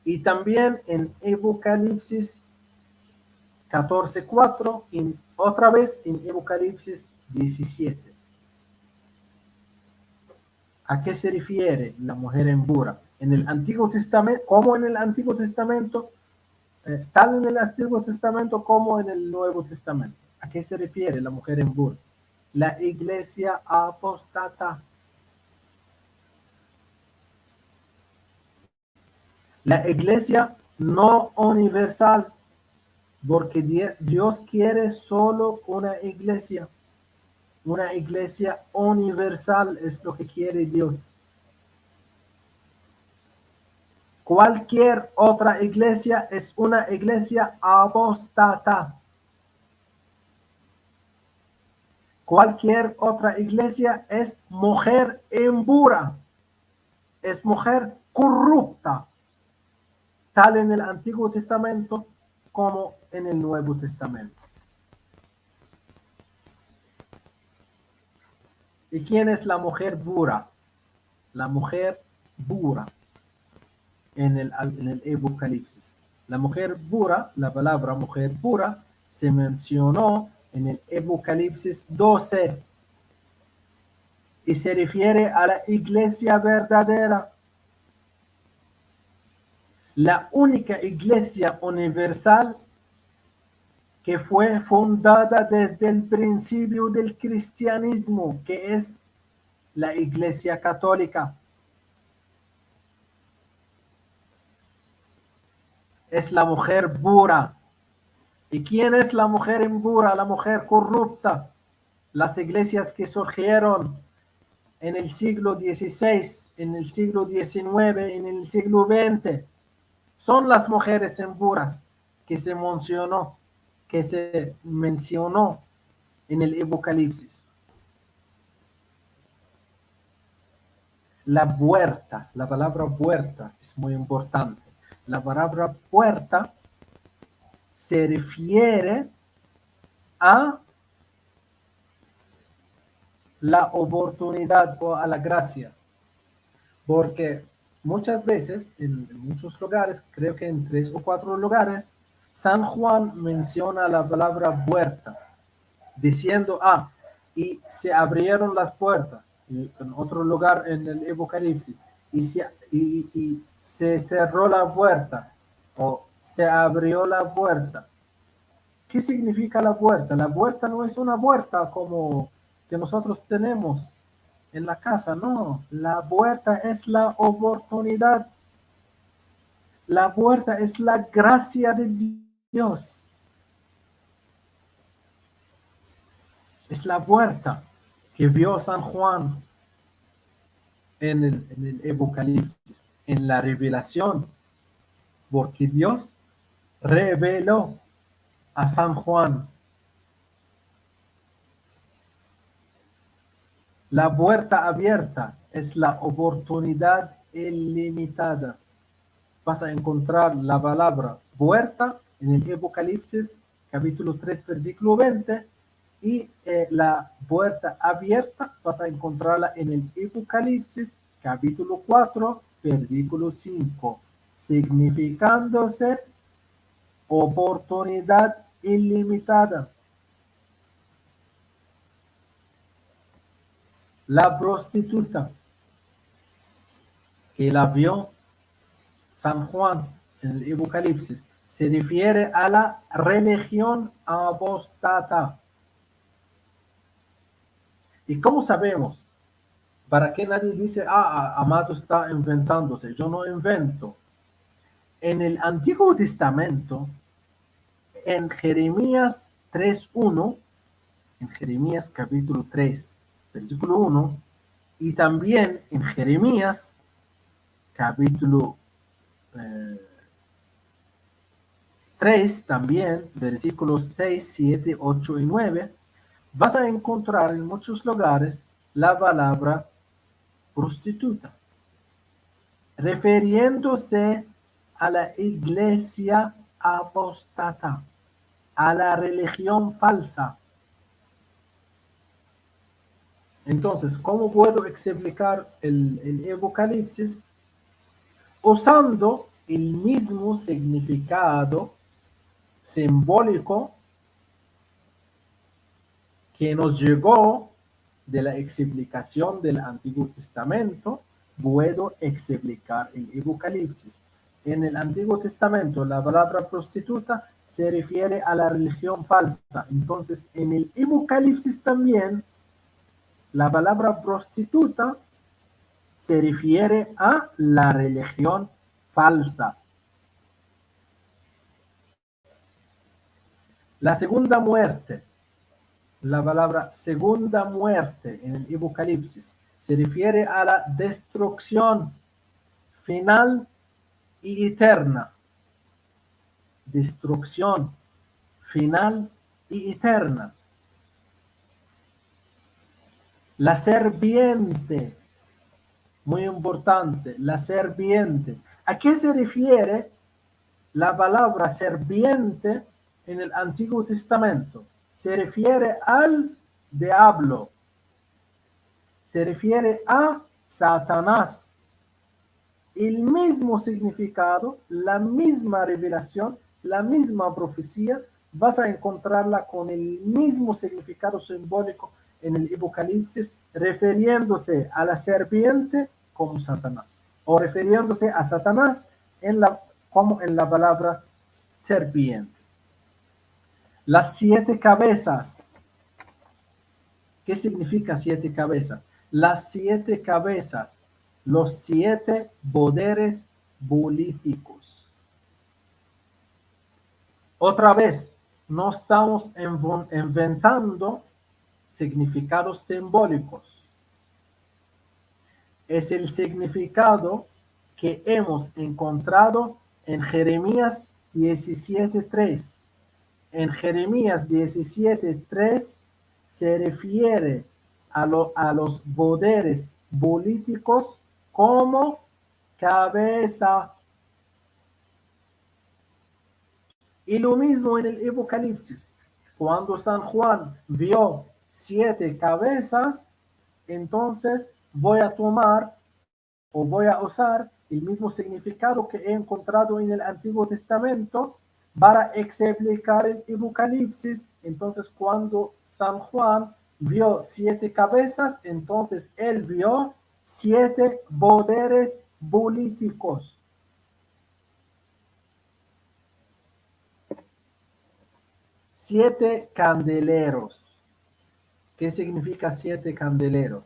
B: y también en Apocalipsis 14:4 y otra vez en Apocalipsis 17. ¿A qué se refiere la mujer impura? En el Antiguo Testamento, como en el Antiguo Testamento, tal en el Antiguo Testamento como en el Nuevo Testamento. ¿A qué se refiere la mujer impura? La iglesia apóstata. La iglesia no universal, porque Dios quiere solo una iglesia. Una iglesia universal es lo que quiere Dios. Cualquier otra iglesia es una iglesia apóstata. Cualquier otra iglesia es mujer impura. Es mujer corrupta. Tal en el Antiguo Testamento como en el Nuevo Testamento. ¿Y quién es la mujer pura? La mujer pura en el Apocalipsis. La mujer pura, la palabra mujer pura, se mencionó en el Apocalipsis 12 y se refiere a la iglesia verdadera, la única iglesia universal que fue fundada desde el principio del cristianismo, que es la iglesia católica. Es la mujer pura. ¿Y quién es la mujer impura? La mujer corrupta. Las iglesias que surgieron en el siglo XVI, en el siglo XIX, en el siglo XX, son las mujeres impuras que se mencionó en el Apocalipsis. La puerta, la palabra puerta es muy importante. La palabra puerta se refiere a la oportunidad o a la gracia, porque muchas veces, en muchos lugares, creo que en 3 o 4 lugares, San Juan menciona la palabra puerta, diciendo, y se abrieron las puertas, y en otro lugar en el Apocalipsis, y se cerró la puerta, o se abrió la puerta. ¿Qué significa la puerta? La puerta no es una puerta como que nosotros tenemos en la casa, no. La puerta es la oportunidad. La puerta es la gracia de Dios. Es la puerta que vio San Juan en el Apocalipsis, en la revelación, porque Dios reveló a San Juan. La puerta abierta es la oportunidad ilimitada. Vas a encontrar la palabra puerta en el Apocalipsis, capítulo 3, versículo 20, y la puerta abierta vas a encontrarla en el Apocalipsis, capítulo 4, versículo 5, significándose oportunidad ilimitada. La prostituta que la vio San Juan en el Apocalipsis se refiere a la religión apóstata. ¿Y cómo sabemos? Para que nadie dice, Amado está inventándose. Yo no invento. En el Antiguo Testamento, en Jeremías 3:1, en Jeremías capítulo 3, versículo 1, y también en Jeremías capítulo 3, también versículos 6, 7, 8 y 9, vas a encontrar en muchos lugares la palabra prostituta, refiriéndose a la iglesia apóstata, a la religión falsa. Entonces, ¿cómo puedo explicar el Apocalipsis? Usando el mismo significado simbólico que nos llegó de la explicación del Antiguo Testamento, puedo explicar el Apocalipsis. En el Antiguo Testamento, la palabra prostituta se refiere a la religión falsa. Entonces, en el Apocalipsis también, la palabra prostituta se refiere a la religión falsa. La segunda muerte, la palabra segunda muerte en el Apocalipsis se refiere a la destrucción final y eterna. Destrucción final y eterna. La serpiente, muy importante, la serpiente. ¿A qué se refiere la palabra serpiente en el Antiguo Testamento se refiere al diablo, se refiere a Satanás. El mismo significado, la misma revelación, la misma profecía, vas a encontrarla con el mismo significado simbólico en el Apocalipsis, refiriéndose a la serpiente como Satanás, o refiriéndose a Satanás como en la palabra serpiente. Las 7 cabezas. ¿Qué significa 7 cabezas? Las 7 cabezas, los 7 poderes políticos. Otra vez, no estamos inventando significados simbólicos. Es el significado que hemos encontrado en Jeremías 17:3. En Jeremías 17:3 se refiere a los poderes políticos como cabeza. Y lo mismo en el Apocalipsis. Cuando San Juan vio 7 cabezas, entonces voy a tomar o voy a usar el mismo significado que he encontrado en el Antiguo Testamento para explicar el Apocalipsis. Entonces, cuando San Juan vio 7 cabezas, entonces él vio 7 poderes políticos. 7 candeleros. ¿Qué significa 7 candeleros?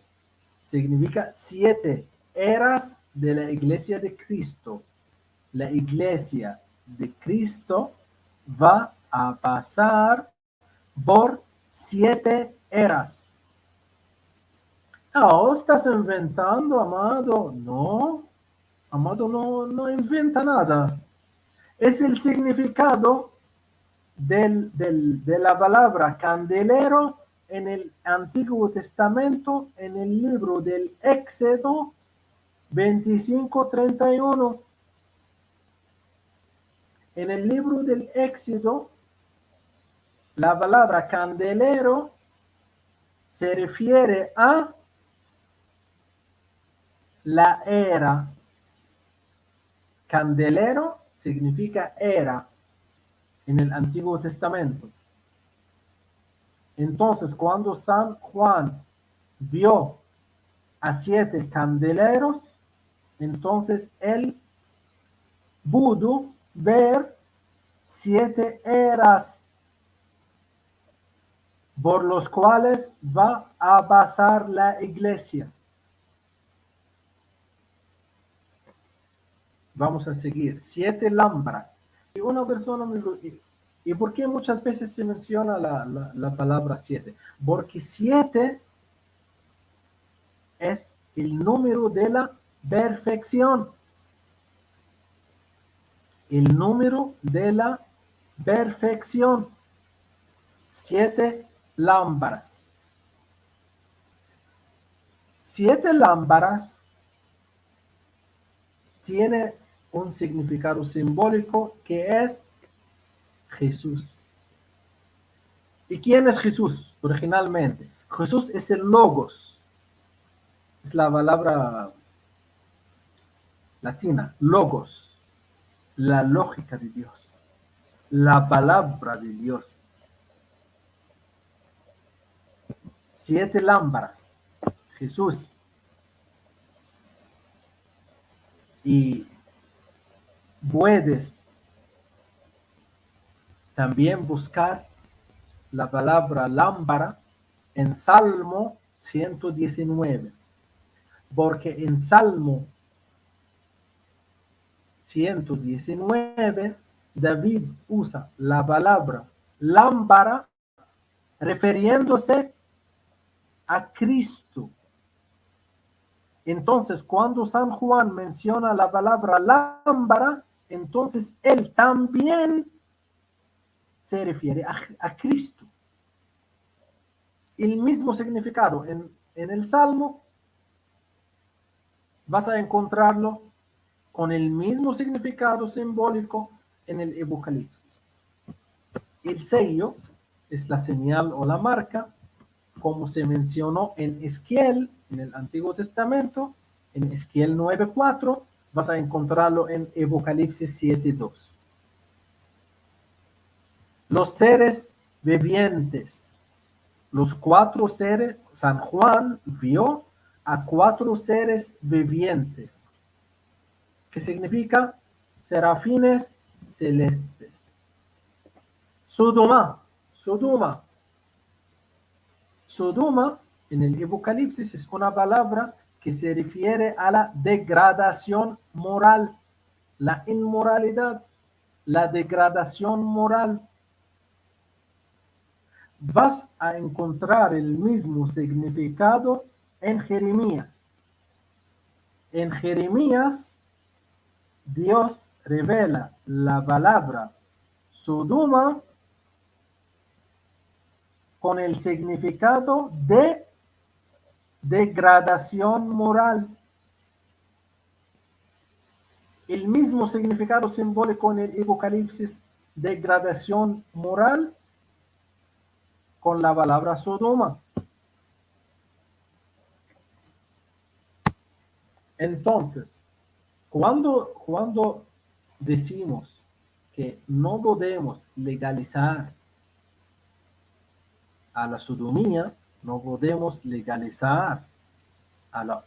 B: Significa 7 eras de la iglesia de Cristo. La iglesia de Cristo va a pasar por 7 eras. No, estás inventando, amado. No, amado no inventa nada. Es el significado de la palabra candelero en el Antiguo Testamento, en el libro del Éxodo 25:31. En el libro del Éxodo, la palabra candelero se refiere a la era. Candelero significa era en el Antiguo Testamento. Entonces, cuando San Juan vio a 7 candeleros, entonces él pudo ver 7 eras por los cuales va a pasar la iglesia. Vamos a seguir. 7 lámparas. Y una persona me lo... ¿Y por qué muchas veces se menciona la palabra 7? Porque 7 es el número de la perfección. El número de la perfección. 7 lámparas. 7 lámparas tiene un significado simbólico que es Jesús. ¿Y quién es Jesús originalmente? Jesús es el logos. Es la palabra latina, logos. La lógica de Dios. La palabra de Dios. 7 lámparas. Jesús. Y puedes también buscar la palabra lámpara en Salmo 119, porque en Salmo 119 David usa la palabra lámpara refiriéndose a Cristo. Entonces, cuando San Juan menciona la palabra lámpara, entonces él también se refiere a Cristo. El mismo significado en el Salmo vas a encontrarlo con el mismo significado simbólico en el Apocalipsis. El sello es la señal o la marca, como se mencionó en Ezequiel, en el Antiguo Testamento, en Ezequiel 9:4, vas a encontrarlo en Apocalipsis 7:2. Los seres vivientes, los 4 seres, San Juan vio a 4 seres vivientes, que significa serafines celestes. Sodoma, Sodoma. Sodoma en el Apocalipsis es una palabra que se refiere a la degradación moral, la inmoralidad, la degradación moral. Vas a encontrar el mismo significado en Jeremías. En Jeremías, Dios revela la palabra Sodoma con el significado de degradación moral. El mismo significado simbólico en el Apocalipsis, degradación moral, con la palabra Sodoma. Entonces, cuando decimos que no podemos legalizar a la sodomía, no podemos legalizar a la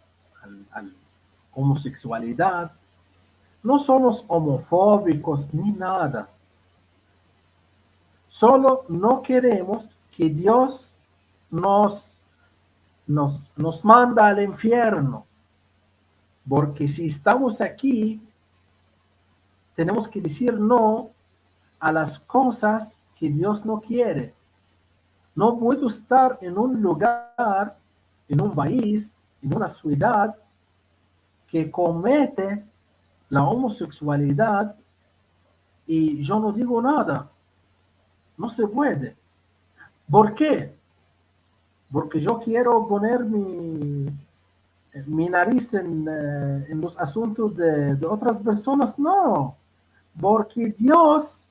B: homosexualidad, no somos homofóbicos ni nada. Solo no queremos que Dios nos manda al infierno. Porque si estamos aquí, tenemos que decir no a las cosas que Dios no quiere. No puedo estar en un lugar, en un país, en una ciudad que comete la homosexualidad y yo no digo nada. No se puede. ¿Por qué? Porque yo quiero poner mi nariz en los asuntos de otras personas. No, porque Dios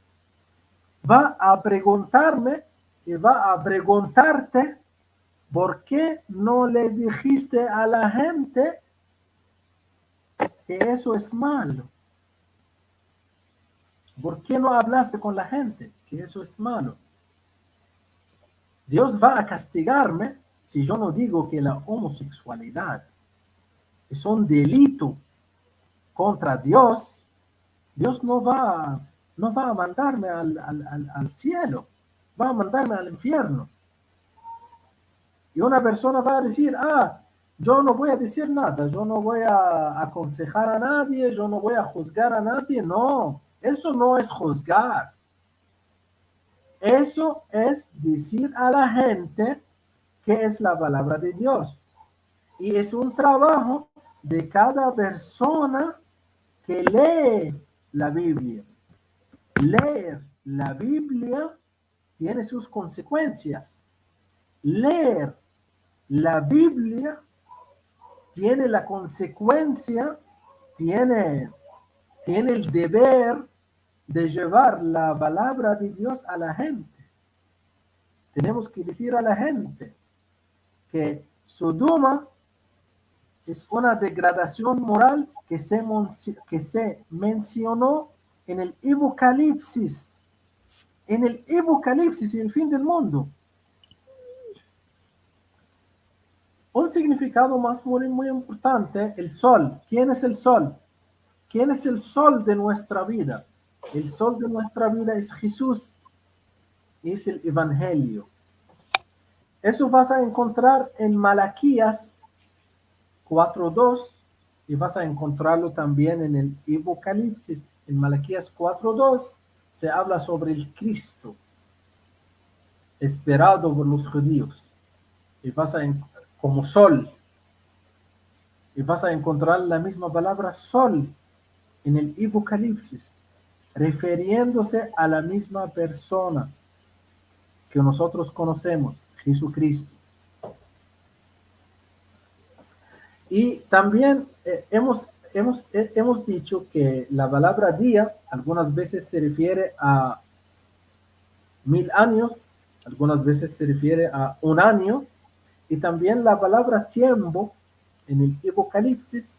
B: va a preguntarme y va a preguntarte por qué no le dijiste a la gente que eso es malo. ¿Por qué no hablaste con la gente que eso es malo? Dios va a castigarme si yo no digo que la homosexualidad es un delito contra Dios. Dios no va a mandarme al cielo, va a mandarme al infierno. Y una persona va a decir, yo no voy a decir nada, yo no voy a aconsejar a nadie, yo no voy a juzgar a nadie. No, eso no es juzgar. Eso es decir a la gente que es la palabra de Dios. Y es un trabajo de cada persona que lee la Biblia. Leer la Biblia tiene sus consecuencias. Leer la Biblia tiene la consecuencia, tiene el deber de llevar la palabra de Dios a la gente. Tenemos que decir a la gente que Sodoma es una degradación moral que se mencionó en el Apocalipsis. En el Apocalipsis, el fin del mundo. Un significado más muy importante, el sol. ¿Quién es el sol? ¿Quién es el sol de nuestra vida? El sol de nuestra vida es Jesús. Es el Evangelio. Eso vas a encontrar en Malaquías 4:2 y vas a encontrarlo también en el Apocalipsis. En Malaquías 4:2 se habla sobre el Cristo esperado por los judíos. Y vas a como sol. Y vas a encontrar la misma palabra sol en el Apocalipsis, refiriéndose a la misma persona que nosotros conocemos, Jesucristo. Y también hemos hemos dicho que la palabra día algunas veces se refiere a 1000 años, algunas veces se refiere a un año, y también la palabra tiempo en el Apocalipsis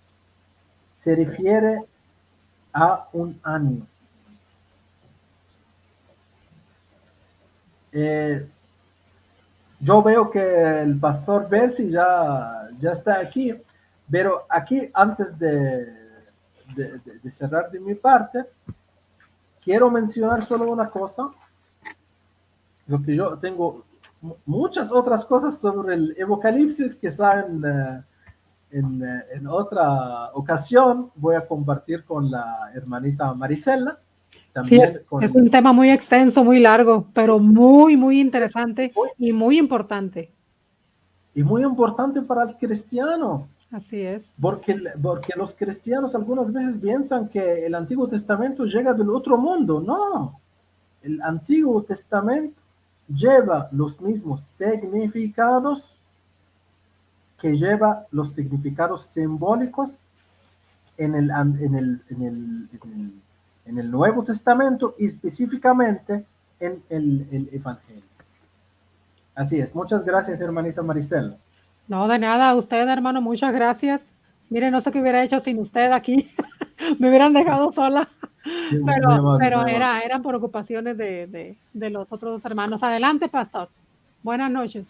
B: se refiere a un año. Yo veo que el pastor Bessi ya está aquí, pero aquí antes de cerrar de mi parte, quiero mencionar solo una cosa, lo que yo tengo muchas otras cosas sobre el Apocalipsis que saben en otra ocasión voy a compartir con la hermanita Marisela.
A: Sí,
B: También
A: es un tema muy extenso, muy largo, pero muy, muy interesante
B: muy,
A: y muy importante.
B: y muy importante para el cristiano,
A: Así es.
B: porque los cristianos algunas veces piensan que el Antiguo Testamento llega del otro mundo. No, el Antiguo Testamento lleva los mismos significados que lleva los significados simbólicos en el Nuevo Testamento y específicamente en el Evangelio. Así es. Muchas gracias, hermanita Maricela.
A: No, de nada, a usted, hermano, muchas gracias. Mire, no sé qué hubiera hecho sin usted aquí. Me hubieran dejado sola.
B: Muy amable,
A: Pero
B: muy amable.
A: eran por ocupaciones de los otros dos hermanos. Adelante, pastor. Buenas noches.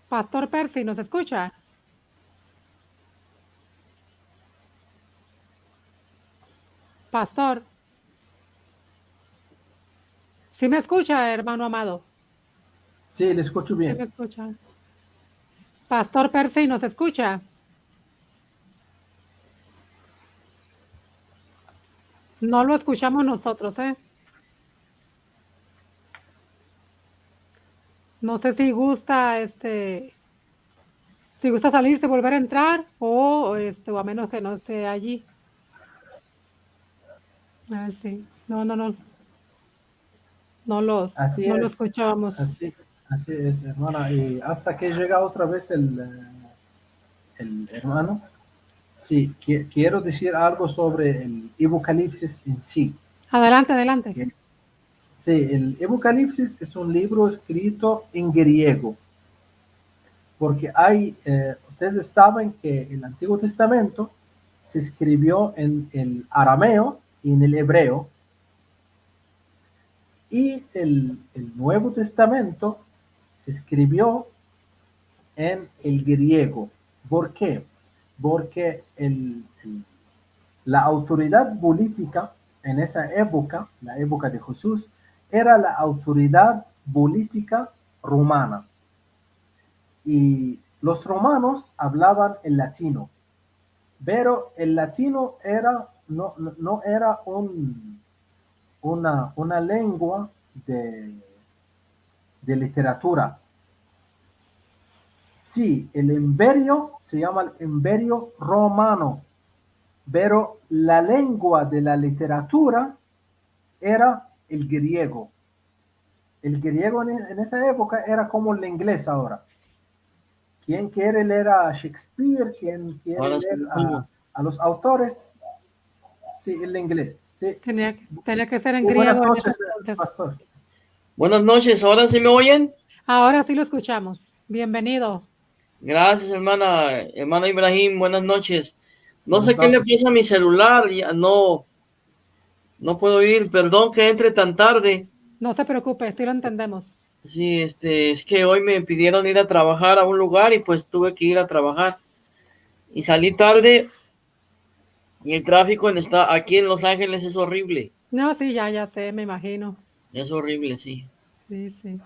A: Pastor Percy, ¿nos escucha? Pastor. ¿Sí me escucha, hermano amado?
B: Sí, le escucho
A: Sí
B: bien.
A: me escucha. Pastor Percy, ¿nos escucha? No lo escuchamos nosotros, ¿eh? No sé si gusta, si gusta salirse, volver a entrar, o a menos que no esté allí. A ver si,
B: Así
A: no lo
B: es,
A: escuchábamos.
B: así es, hermana. Y hasta que llega otra vez el hermano, sí, quiero decir algo sobre el Apocalipsis en sí.
A: Adelante, adelante.
B: Sí, el Apocalipsis es un libro escrito en griego, porque ustedes saben que el Antiguo Testamento se escribió en el arameo y en el hebreo, y el Nuevo Testamento se escribió en el griego. ¿Por qué? Porque la autoridad política en esa época, la época de Jesús, era la autoridad política romana. Y los romanos hablaban el latino, pero el latino no era una lengua de literatura. Sí, el imperio se llama el imperio romano, pero la lengua de la literatura era el griego. El griego en esa época era como el inglés ahora. ¿Quién quiere leer a Shakespeare? ¿Quién quiere
C: Ahora sí
B: leer
C: lo oigo.
B: a los autores? Sí, el inglés. Sí.
A: Tenía que ser en
B: Muy buenas
A: griego en ese
B: noches,
A: entonces.
B: pastor.
C: Buenas noches, ¿ahora sí me oyen?
A: Ahora sí lo escuchamos. Bienvenido.
C: Gracias, hermana Ibrahim, buenas noches. No
B: Buenas
C: sé qué le
B: noches.
C: pasa a mi celular, ya no puedo oír, perdón que entre tan tarde.
A: No se preocupe, sí lo entendemos.
C: Sí, es que hoy me pidieron ir a trabajar a un lugar y pues tuve que ir a trabajar. Y salí tarde y el tráfico aquí en Los Ángeles es horrible.
A: No, sí, ya sé, me imagino.
C: Es horrible, sí.
A: Sí, sí.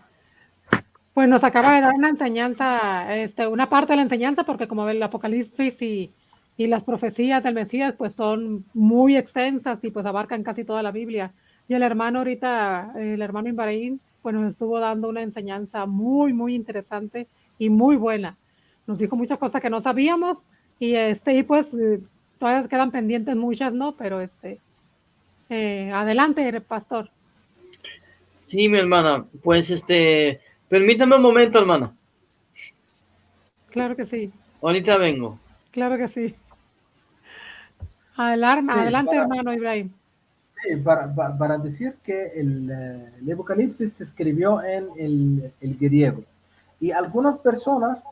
A: Pues nos acaba de dar una enseñanza, una parte de la enseñanza, porque como el Apocalipsis y las profecías del Mesías, pues son muy extensas y pues abarcan casi toda la Biblia. Y el hermano ahorita, el hermano Ibrahim, pues nos estuvo dando una enseñanza muy, muy interesante y muy buena. Nos dijo muchas cosas que no sabíamos y pues todavía quedan pendientes muchas, ¿no? Pero adelante, pastor.
C: Sí, mi hermana, pues permítame un momento, hermana.
A: Claro que sí.
C: Ahorita vengo.
A: Claro que sí.
B: Sí,
A: Adelante,
B: para,
A: hermano Ibrahim.
B: sí, para decir que el Apocalipsis se escribió en el griego. Y algunas personas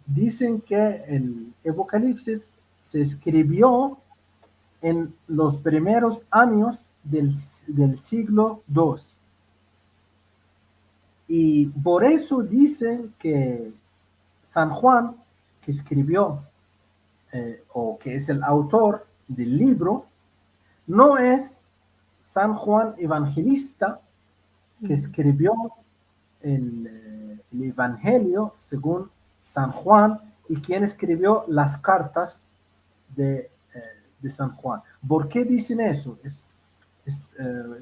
B: dicen que el Apocalipsis se escribió en los primeros años del siglo II. Y por eso dicen que San Juan, que escribió o que es el autor del libro, no es San Juan Evangelista, que escribió el Evangelio según San Juan y quien escribió las cartas de San Juan. ¿Por qué dicen eso? Es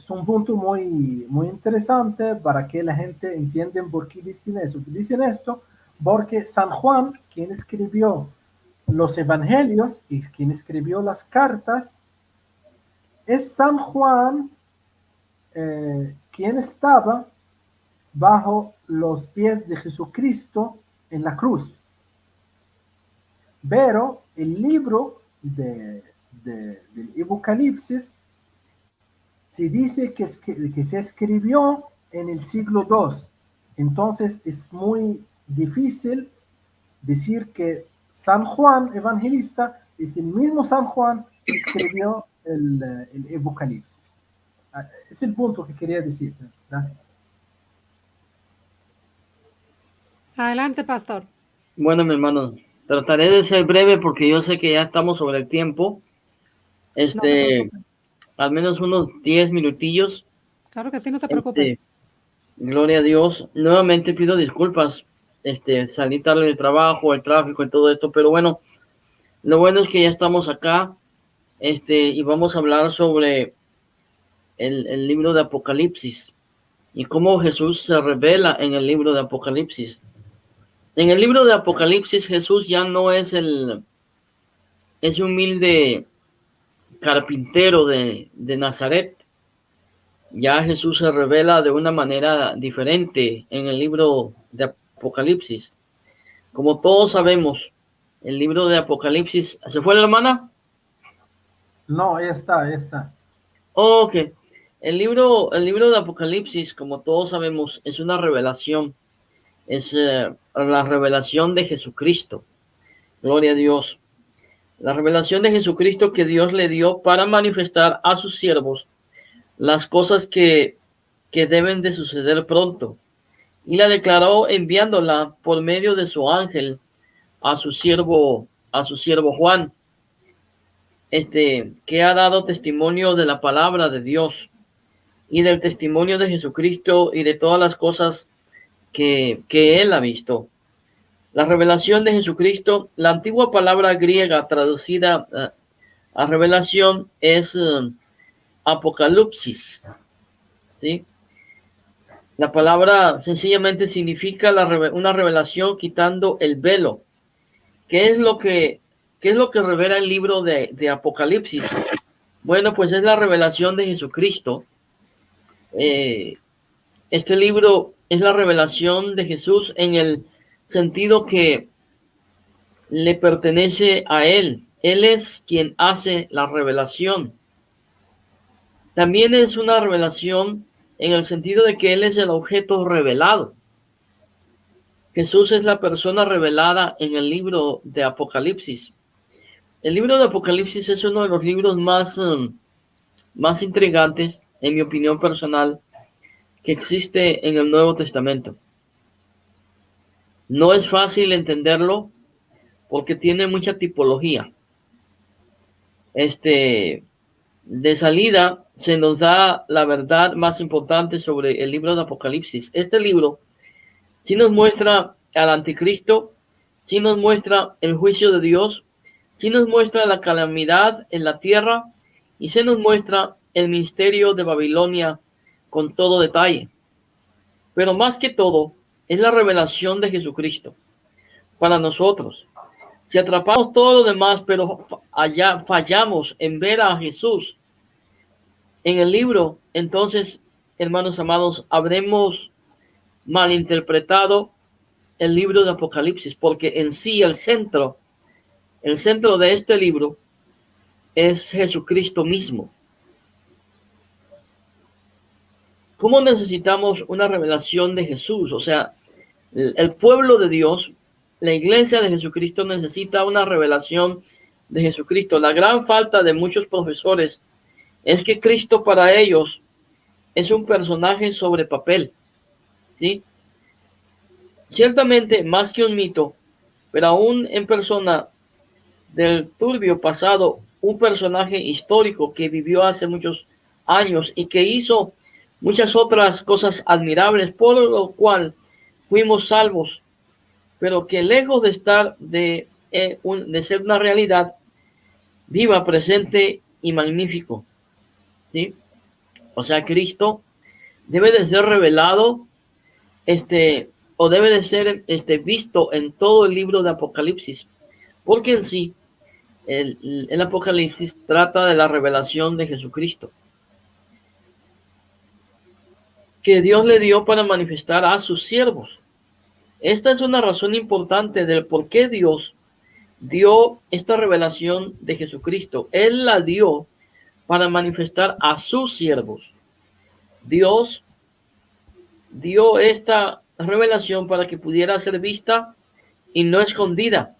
B: un punto muy interesante para que la gente entienda por qué dicen eso. Dicen esto porque San Juan, quien escribió los evangelios y quien escribió las cartas, es San Juan quien estaba bajo los pies de Jesucristo en la cruz. Pero el libro del Apocalipsis se dice que se escribió en el siglo II. Entonces es muy difícil decir que San Juan Evangelista es el mismo San Juan que escribió el Apocalipsis. Es el punto que quería decir. Gracias.
A: Adelante, pastor.
C: Bueno, mi hermano, trataré de ser breve porque yo sé que ya estamos sobre el tiempo.
A: No se preocupe.
C: Al menos unos 10 minutillos.
A: Claro que sí, no se preocupe.
C: Gloria a Dios. Nuevamente pido disculpas. Salí tarde del trabajo, el tráfico y todo esto, pero bueno, lo bueno es que ya estamos acá. Y vamos a hablar sobre el libro de Apocalipsis y cómo Jesús se revela en el libro de Apocalipsis. En el libro de Apocalipsis, Jesús ya no es ese humilde carpintero de Nazaret. Ya Jesús se revela de una manera diferente en el libro de Apocalipsis. Como todos sabemos, el libro de Apocalipsis... ¿Se fue la hermana?
B: No, ya está.
C: Ok. El libro de Apocalipsis, como todos sabemos, es una revelación. Es la revelación de Jesucristo. Gloria a Dios. La revelación de Jesucristo que Dios le dio para manifestar a sus siervos las cosas que deben de suceder pronto. Y la declaró enviándola por medio de su ángel a su siervo Juan, que ha dado testimonio de la palabra de Dios y del testimonio de Jesucristo y de todas las cosas que él ha visto. La revelación de Jesucristo, la antigua palabra griega traducida a revelación es apocalipsis, ¿sí? La palabra sencillamente significa una revelación quitando el velo. ¿Qué es lo que revela el libro de Apocalipsis? Bueno, pues es la revelación de Jesucristo. Este libro es la revelación de Jesús en el sentido que le pertenece a Él. Él es quien hace la revelación. También es una revelación en el sentido de que Él es el objeto revelado. Jesús es la persona revelada en el libro de Apocalipsis. El libro de Apocalipsis es uno de los libros más intrigantes, en mi opinión personal, que existe en el Nuevo Testamento. No es fácil entenderlo porque tiene mucha tipología. De salida se nos da la verdad más importante sobre el libro de Apocalipsis. Este libro sí nos muestra al anticristo, sí nos muestra el juicio de Dios, sí nos muestra la calamidad en la tierra y se nos muestra el misterio de Babilonia con todo detalle. Pero más que todo, es la revelación de Jesucristo para nosotros. Si atrapamos todo lo demás, pero allá fallamos en ver a Jesús en el libro, entonces, hermanos amados, habremos malinterpretado el libro de Apocalipsis, porque en sí el centro de este libro es Jesucristo mismo. ¿Cómo necesitamos una revelación de Jesús? O sea, el pueblo de Dios, la iglesia de Jesucristo necesita una revelación de Jesucristo. La gran falta de muchos profesores es que Cristo para ellos es un personaje sobre papel, ¿sí? Ciertamente más que un mito, pero aún en persona del turbio pasado, un personaje histórico que vivió hace muchos años y que hizo muchas otras cosas admirables, por lo cual fuimos salvos, pero que lejos de estar de ser una realidad viva, presente y magnífico, ¿sí? O sea, Cristo debe de ser revelado, o debe de ser visto en todo el libro de Apocalipsis, porque en sí el Apocalipsis trata de la revelación de Jesucristo, que Dios le dio para manifestar a sus siervos. Esta es una razón importante del por qué Dios dio esta revelación de Jesucristo. Él la dio para manifestar a sus siervos. Dios dio esta revelación para que pudiera ser vista y no escondida.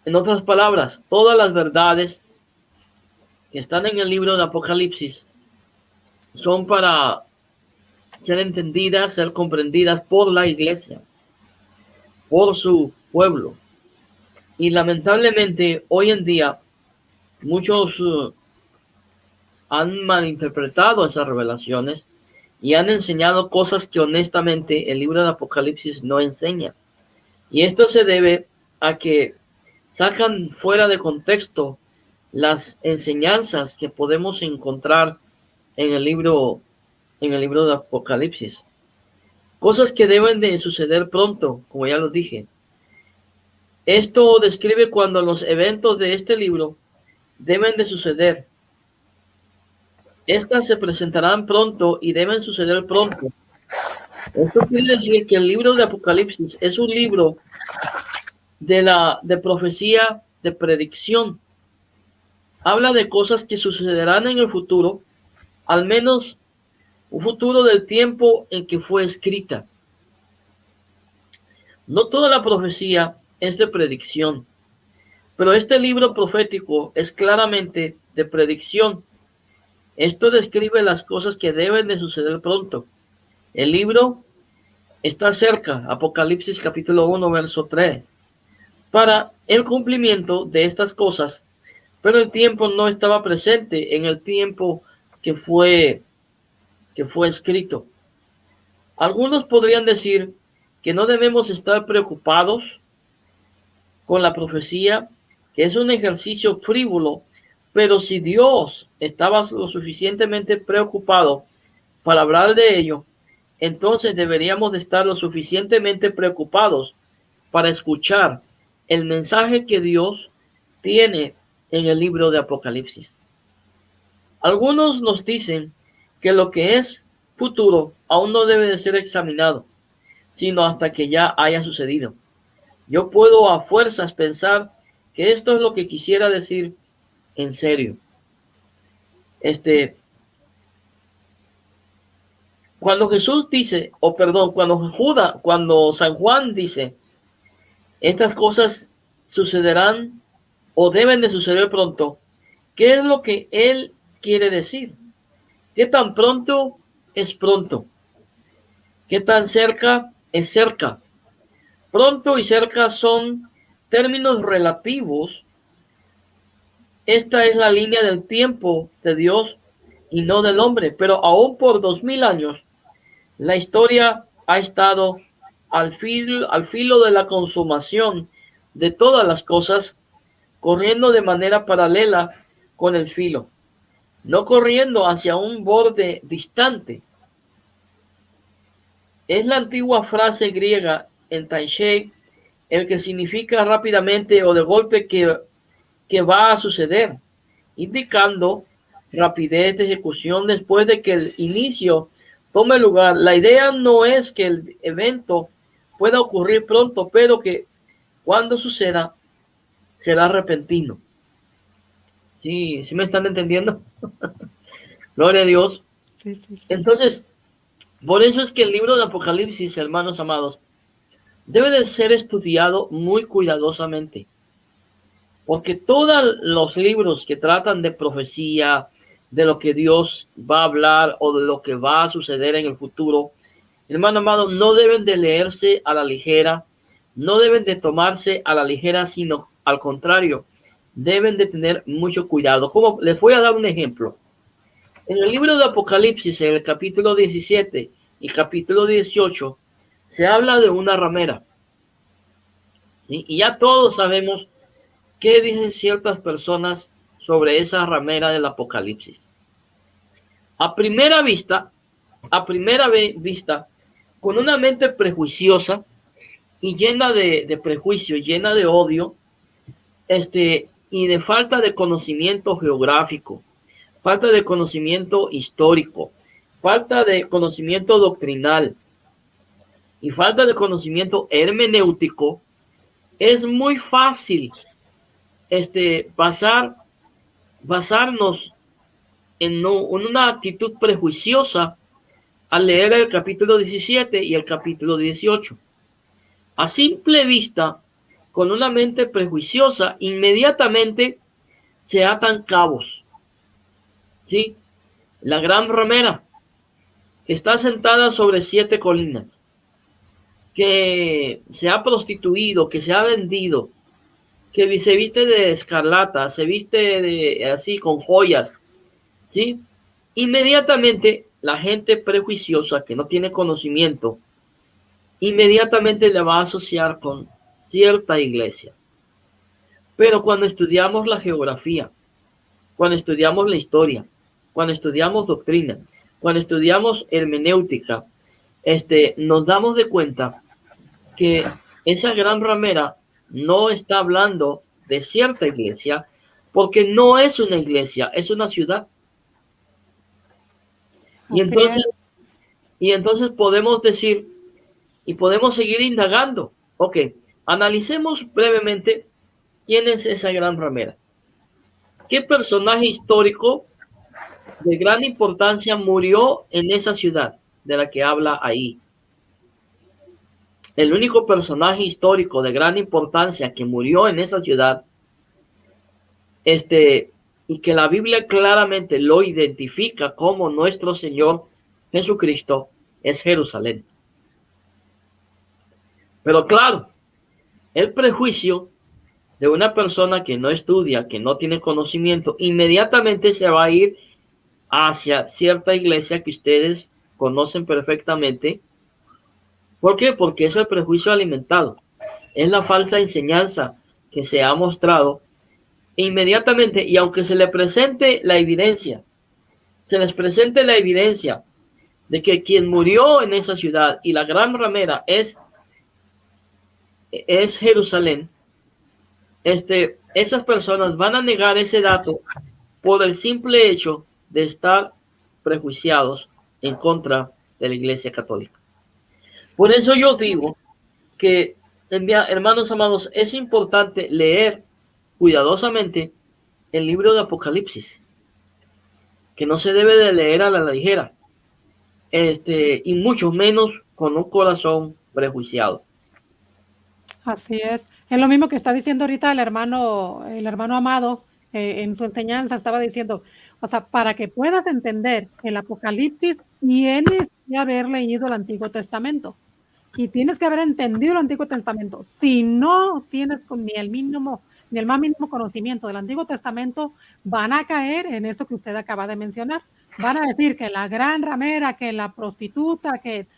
C: En otras palabras, todas las verdades que están en el libro de Apocalipsis son para ser entendidas, ser comprendidas por la iglesia, por su pueblo. Y lamentablemente hoy en día muchos han malinterpretado esas revelaciones y han enseñado cosas que honestamente el libro de Apocalipsis no enseña. Y esto se debe a que sacan fuera de contexto las enseñanzas que podemos encontrar en el libro de Apocalipsis. Cosas que deben de suceder pronto, como ya lo dije. Esto describe cuando los eventos de este libro deben de suceder. Estas se presentarán pronto y deben suceder pronto. Esto quiere decir que el libro de Apocalipsis es un libro de profecía, de predicción. Habla de cosas que sucederán en el futuro, al menos un futuro del tiempo en que fue escrita. No toda la profecía es de predicción, pero este libro profético es claramente de predicción. Esto describe las cosas que deben de suceder pronto. El libro está cerca, Apocalipsis capítulo 1, verso 3, para el cumplimiento de estas cosas, pero el tiempo no estaba presente en el tiempo que fue escrito. Algunos podrían decir que no debemos estar preocupados con la profecía, que es un ejercicio frívolo, pero si Dios estaba lo suficientemente preocupado para hablar de ello, entonces deberíamos de estar lo suficientemente preocupados para escuchar el mensaje que Dios tiene en el libro de Apocalipsis. Algunos nos dicen que lo que es futuro aún no debe de ser examinado, sino hasta que ya haya sucedido. Yo puedo a fuerzas pensar que esto es lo que quisiera decir en serio. Cuando Jesús dice, cuando San Juan dice, estas cosas sucederán o deben de suceder pronto, ¿qué es lo que él quiere decir? ¿Qué tan pronto es pronto? ¿Qué tan cerca es cerca? Pronto y cerca son términos relativos. Esta es la línea del tiempo de Dios y no del hombre, pero aún por 2000 años la historia ha estado al filo de la consumación de todas las cosas, corriendo de manera paralela con el filo, no corriendo hacia un borde distante. Es la antigua frase griega entaishei, el que significa rápidamente o de golpe que va a suceder, indicando rapidez de ejecución después de que el inicio tome lugar. La idea no es que el evento pueda ocurrir pronto, pero que cuando suceda será repentino. Sí, ¿sí me están entendiendo? Gloria a Dios.
A: Sí, sí, sí.
C: Entonces, por eso es que el libro de Apocalipsis, hermanos amados, debe de ser estudiado muy cuidadosamente. Porque todos los libros que tratan de profecía, de lo que Dios va a hablar o de lo que va a suceder en el futuro, hermano amado, no deben de leerse a la ligera, no deben de tomarse a la ligera, sino al contrario, deben de tener mucho cuidado. Como les voy a dar un ejemplo. En el libro de Apocalipsis, en el capítulo 17 y capítulo 18, se habla de una ramera. ¿Sí? Y ya todos sabemos qué dicen ciertas personas sobre esa ramera del Apocalipsis. A primera vista, con una mente prejuiciosa y llena de prejuicio, llena de odio, y de falta de conocimiento geográfico, falta de conocimiento histórico, falta de conocimiento doctrinal y falta de conocimiento hermenéutico, es muy fácil basarnos en una actitud prejuiciosa al leer el capítulo 17 y el capítulo 18. A simple vista, con una mente prejuiciosa, inmediatamente se atan cabos. ¿Sí? La gran ramera, que está sentada sobre 7 colinas, que se ha prostituido, que se ha vendido, que se viste de escarlata, se viste de así con joyas, ¿sí? Inmediatamente la gente prejuiciosa que no tiene conocimiento, inmediatamente le va a asociar con cierta iglesia. Pero cuando estudiamos la geografía, cuando estudiamos la historia, cuando estudiamos doctrina, cuando estudiamos hermenéutica, nos damos de cuenta que esa gran ramera no está hablando de cierta iglesia, porque no es una iglesia, es una ciudad. Y entonces podemos decir y podemos seguir indagando. Ok, analicemos brevemente quién es esa gran ramera. ¿Qué personaje histórico de gran importancia murió en esa ciudad de la que habla ahí? El único personaje histórico de gran importancia que murió en esa ciudad, y que la Biblia claramente lo identifica como nuestro Señor Jesucristo, es Jerusalén. Pero claro, el prejuicio de una persona que no estudia, que no tiene conocimiento, inmediatamente se va a ir hacia cierta iglesia que ustedes conocen perfectamente. ¿Por qué? Porque es el prejuicio alimentado, es la falsa enseñanza que se ha mostrado inmediatamente, y aunque se les presente la evidencia de que quien murió en esa ciudad y la gran ramera es Jerusalén, esas personas van a negar ese dato por el simple hecho de estar prejuiciados en contra de la Iglesia Católica. Por eso yo digo que, hermanos amados, es importante leer cuidadosamente el libro de Apocalipsis, que no se debe de leer a la ligera, y mucho menos con un corazón prejuiciado.
A: Así es. Es lo mismo que está diciendo ahorita el hermano Amado, en su enseñanza estaba diciendo, o sea, para que puedas entender el Apocalipsis, tienes que haber leído el Antiguo Testamento y tienes que haber entendido el Antiguo Testamento. Si no tienes ni el más mínimo conocimiento del Antiguo Testamento, van a caer en eso que usted acaba de mencionar. Van a decir que la gran ramera, que la prostituta, que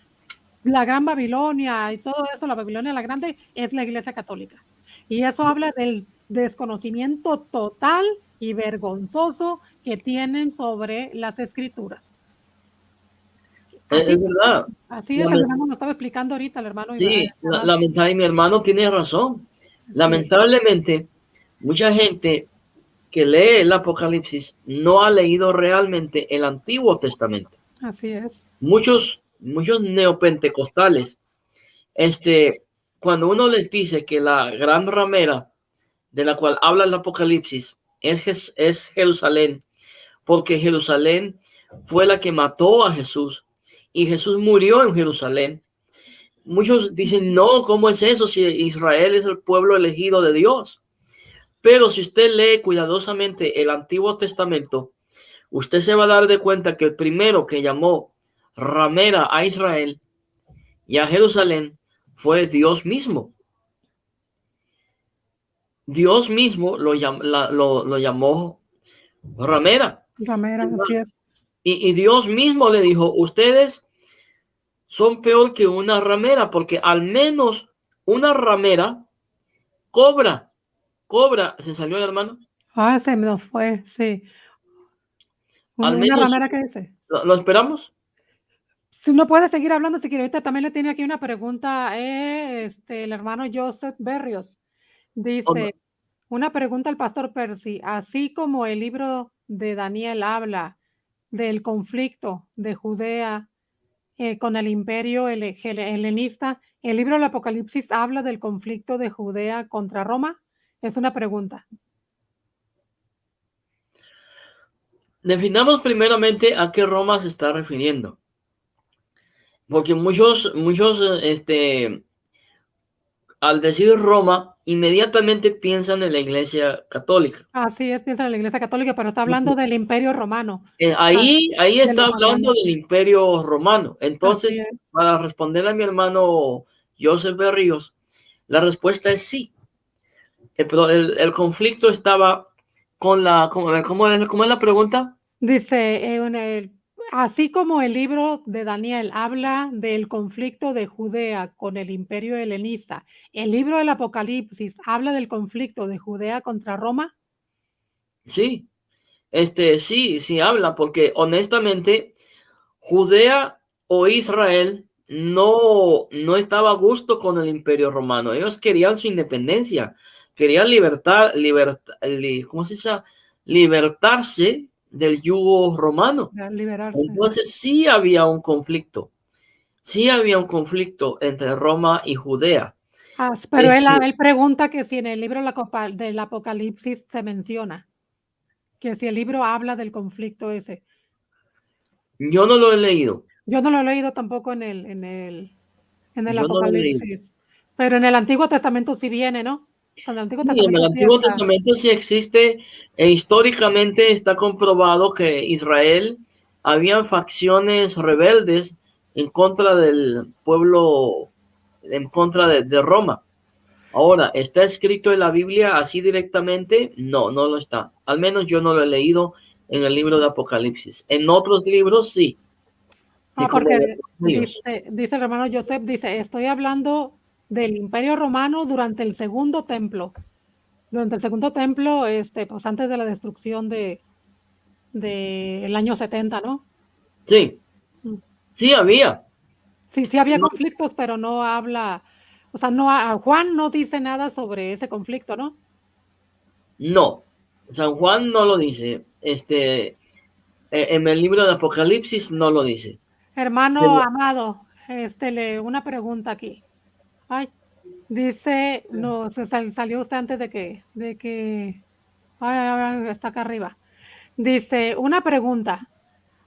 A: la Gran Babilonia y todo eso, la Babilonia la Grande, es la Iglesia Católica. Y eso habla del desconocimiento total y vergonzoso que tienen sobre las Escrituras.
C: Es verdad.
A: Así es, el hermano lo estaba explicando ahorita, el hermano.
C: Sí, mi hermano tiene razón. Lamentablemente, mucha gente que lee el Apocalipsis no ha leído realmente el Antiguo Testamento.
A: Así es.
C: Muchos neopentecostales Cuando uno les dice que la gran ramera de la cual habla el Apocalipsis es Jerusalén, porque Jerusalén fue la que mató a Jesús y Jesús murió en Jerusalén. Muchos dicen, no, ¿cómo es eso si Israel es el pueblo elegido de Dios? Pero si usted lee cuidadosamente el Antiguo Testamento, usted se va a dar de cuenta que el primero que llamó ramera a Israel y a Jerusalén fue Dios mismo. Dios mismo lo llamó ramera.
A: Ramera, así es.
C: Y Dios mismo le dijo, ustedes son peor que una ramera, porque al menos una ramera cobra. ¿Se salió el hermano?
A: Ah, se me fue, sí.
C: Al
A: Una
C: menos,
A: ramera que dice.
C: ¿lo esperamos?
A: Si no puede seguir hablando, si quiere, ahorita también le tiene aquí una pregunta, el hermano Joseph Berrios.
C: ¿O no?
A: Dice, una pregunta al pastor Percy, así como el libro de Daniel habla del conflicto de Judea con el imperio helenista, ¿el libro del Apocalipsis habla del conflicto de Judea contra Roma? Es una pregunta.
C: Definamos primeramente a qué Roma se está refiriendo. Porque muchos, al decir Roma, inmediatamente piensan en la Iglesia Católica.
A: Así es, piensa en la Iglesia Católica, pero está hablando del imperio romano.
C: Ahí
A: De
C: está
A: los
C: hablando
A: romanos.
C: del Imperio Romano.
A: Así
C: Entonces,
A: es.
C: para responder a mi hermano Joseph Berríos, la respuesta es sí. Pero el conflicto estaba con la... ¿Cómo es la pregunta?
A: Dice, así como el libro de Daniel habla del conflicto de Judea con el imperio helenista, ¿el libro del Apocalipsis habla del conflicto de Judea contra Roma?
C: Sí, sí habla, porque honestamente, Judea o Israel no estaba a gusto con el Imperio Romano. Ellos querían su independencia, querían ¿cómo se dice? Libertarse del yugo romano.
A: Liberarse.
C: Entonces sí había un conflicto. Sí había un conflicto entre Roma y Judea.
A: Pero él pregunta que si en el libro del Apocalipsis se menciona, que si el libro habla del conflicto ese.
C: Yo no lo he leído.
A: Yo no lo he leído tampoco en el
C: Yo no lo he leído.
A: Apocalipsis, pero en el Antiguo Testamento sí viene, ¿no? O sea, en el Antiguo
C: Sí, en el
A: Testamento sí
C: Antiguo
A: está.
C: Testamento sí existe e históricamente está comprobado que Israel había facciones rebeldes en contra del pueblo, en contra de Roma. Ahora, ¿está escrito en la Biblia así directamente? No, no lo está. Al menos yo no lo he leído en el libro de Apocalipsis. En otros libros sí. Sí, como
A: Porque
C: ellos.
A: dice el hermano Joseph, dice, estoy hablando del Imperio Romano durante el Segundo Templo. Durante el Segundo Templo, pues antes de la destrucción del año 70, ¿no?
C: Sí,
A: Mm.
C: sí había.
A: Sí había
C: No,
A: conflictos, pero no habla, o sea, Juan no dice nada sobre ese conflicto, ¿no?
C: no. San Juan no lo dice. En el libro de Apocalipsis no lo dice.
A: Hermano
C: Pero
A: amado, una pregunta aquí. Ay, dice,
B: Sí.
A: no, salió usted antes ay, está acá arriba. Dice, una pregunta.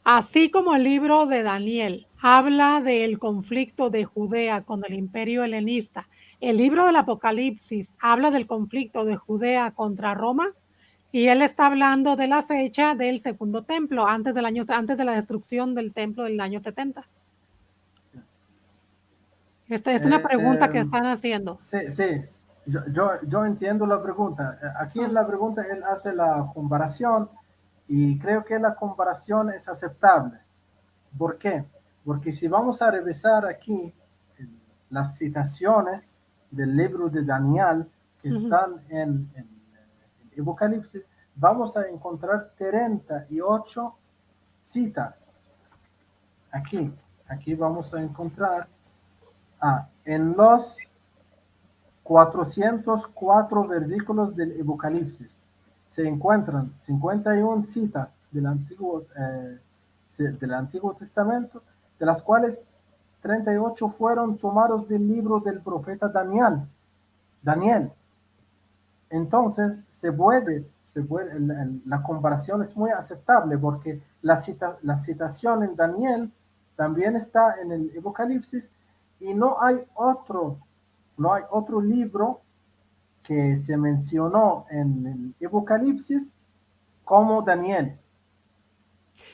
A: Así como el libro de Daniel habla del conflicto de Judea con el imperio helenista, el libro del Apocalipsis habla del conflicto de Judea contra Roma y él está hablando de la fecha del segundo templo, antes de la destrucción del templo del año 70. Esta es una pregunta que están haciendo.
B: Sí, sí, yo entiendo la pregunta. Aquí en la pregunta él hace la comparación y creo que la comparación es aceptable. ¿Por qué? Porque si vamos a revisar aquí las citaciones del libro de Daniel que
A: Ujú.
B: están en Apocalipsis, vamos a encontrar 38 citas. Aquí vamos a encontrar en los 404 versículos del Apocalipsis se encuentran 51 citas del Antiguo Testamento, de las cuales 38 fueron tomados del libro del profeta Daniel. Entonces, la comparación es muy aceptable porque la citación en Daniel también está en el Apocalipsis y no hay otro libro que se mencionó en el Apocalipsis como Daniel.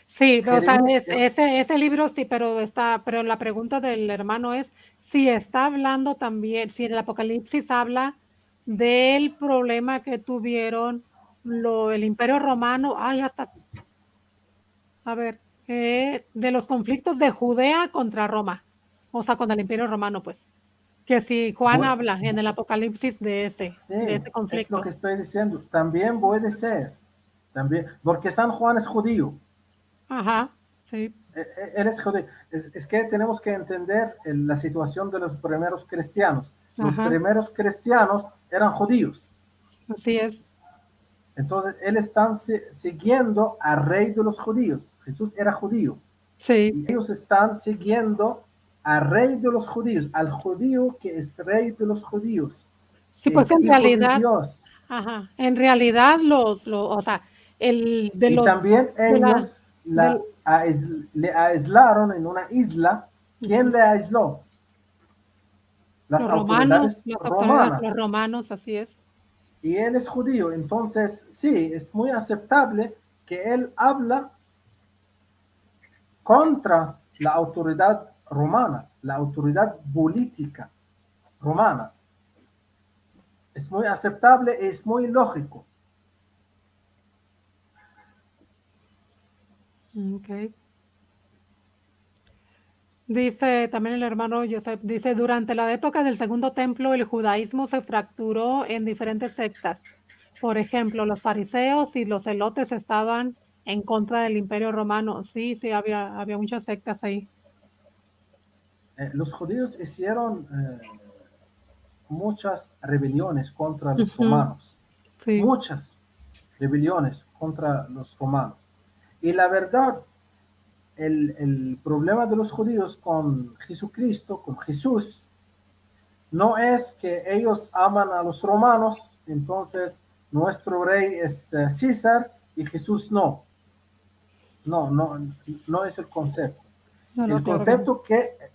A: Sí, o sea,
B: Jeremías,
A: ese libro sí, pero la pregunta del hermano es si está hablando también, si el Apocalipsis habla del problema que tuvieron el Imperio Romano, a ver, de los conflictos de Judea contra Roma, o sea, con el Imperio Romano, pues, que si Juan
B: bu-
A: habla en el Apocalipsis de
B: sí,
A: ese
B: es lo
A: conflicto.
B: que estoy diciendo. También puede ser, también, porque San Juan es judío.
A: Ajá, sí,
B: Él es judío. Es que tenemos que entender la situación de los primeros cristianos. Los
A: ajá,
B: primeros cristianos eran judíos.
A: así es,
B: Entonces, él están siguiendo al rey de los judíos. Jesús era judío.
A: sí,
B: Y ellos están siguiendo al rey de los judíos, al judío que es rey de los judíos,
A: sí,
B: que
A: pues
B: es
A: en
B: hijo de
A: realidad.
B: Dios.
A: Ajá, en realidad o sea, el de
B: Y
A: los
B: también
A: de la
B: ellos
A: del
B: le aislaron en una isla. ¿Quién
A: ujú,
B: le aisló? Las autoridades
A: las autoridades, los
B: romanas.
A: romanos, así es.
B: Y él es judío, entonces sí, es muy aceptable que él habla contra la autoridad romana, la autoridad política romana. Es muy aceptable, es muy lógico.
A: Okay. Dice también el hermano Joseph, dice, durante la época del Segundo Templo, el judaísmo se fracturó en diferentes sectas. Por ejemplo, los fariseos y los celotes estaban en contra del Imperio Romano. Sí, sí, había muchas sectas ahí.
B: Los judíos hicieron muchas rebeliones contra los
A: Ujú,
B: romanos,
A: sí.
B: muchas rebeliones contra los romanos. Y la verdad, el problema de los judíos con Jesucristo, con Jesús, no es que ellos aman a los romanos, entonces nuestro rey es César y Jesús no. No, no, no es el concepto.
A: No, no, claro que no.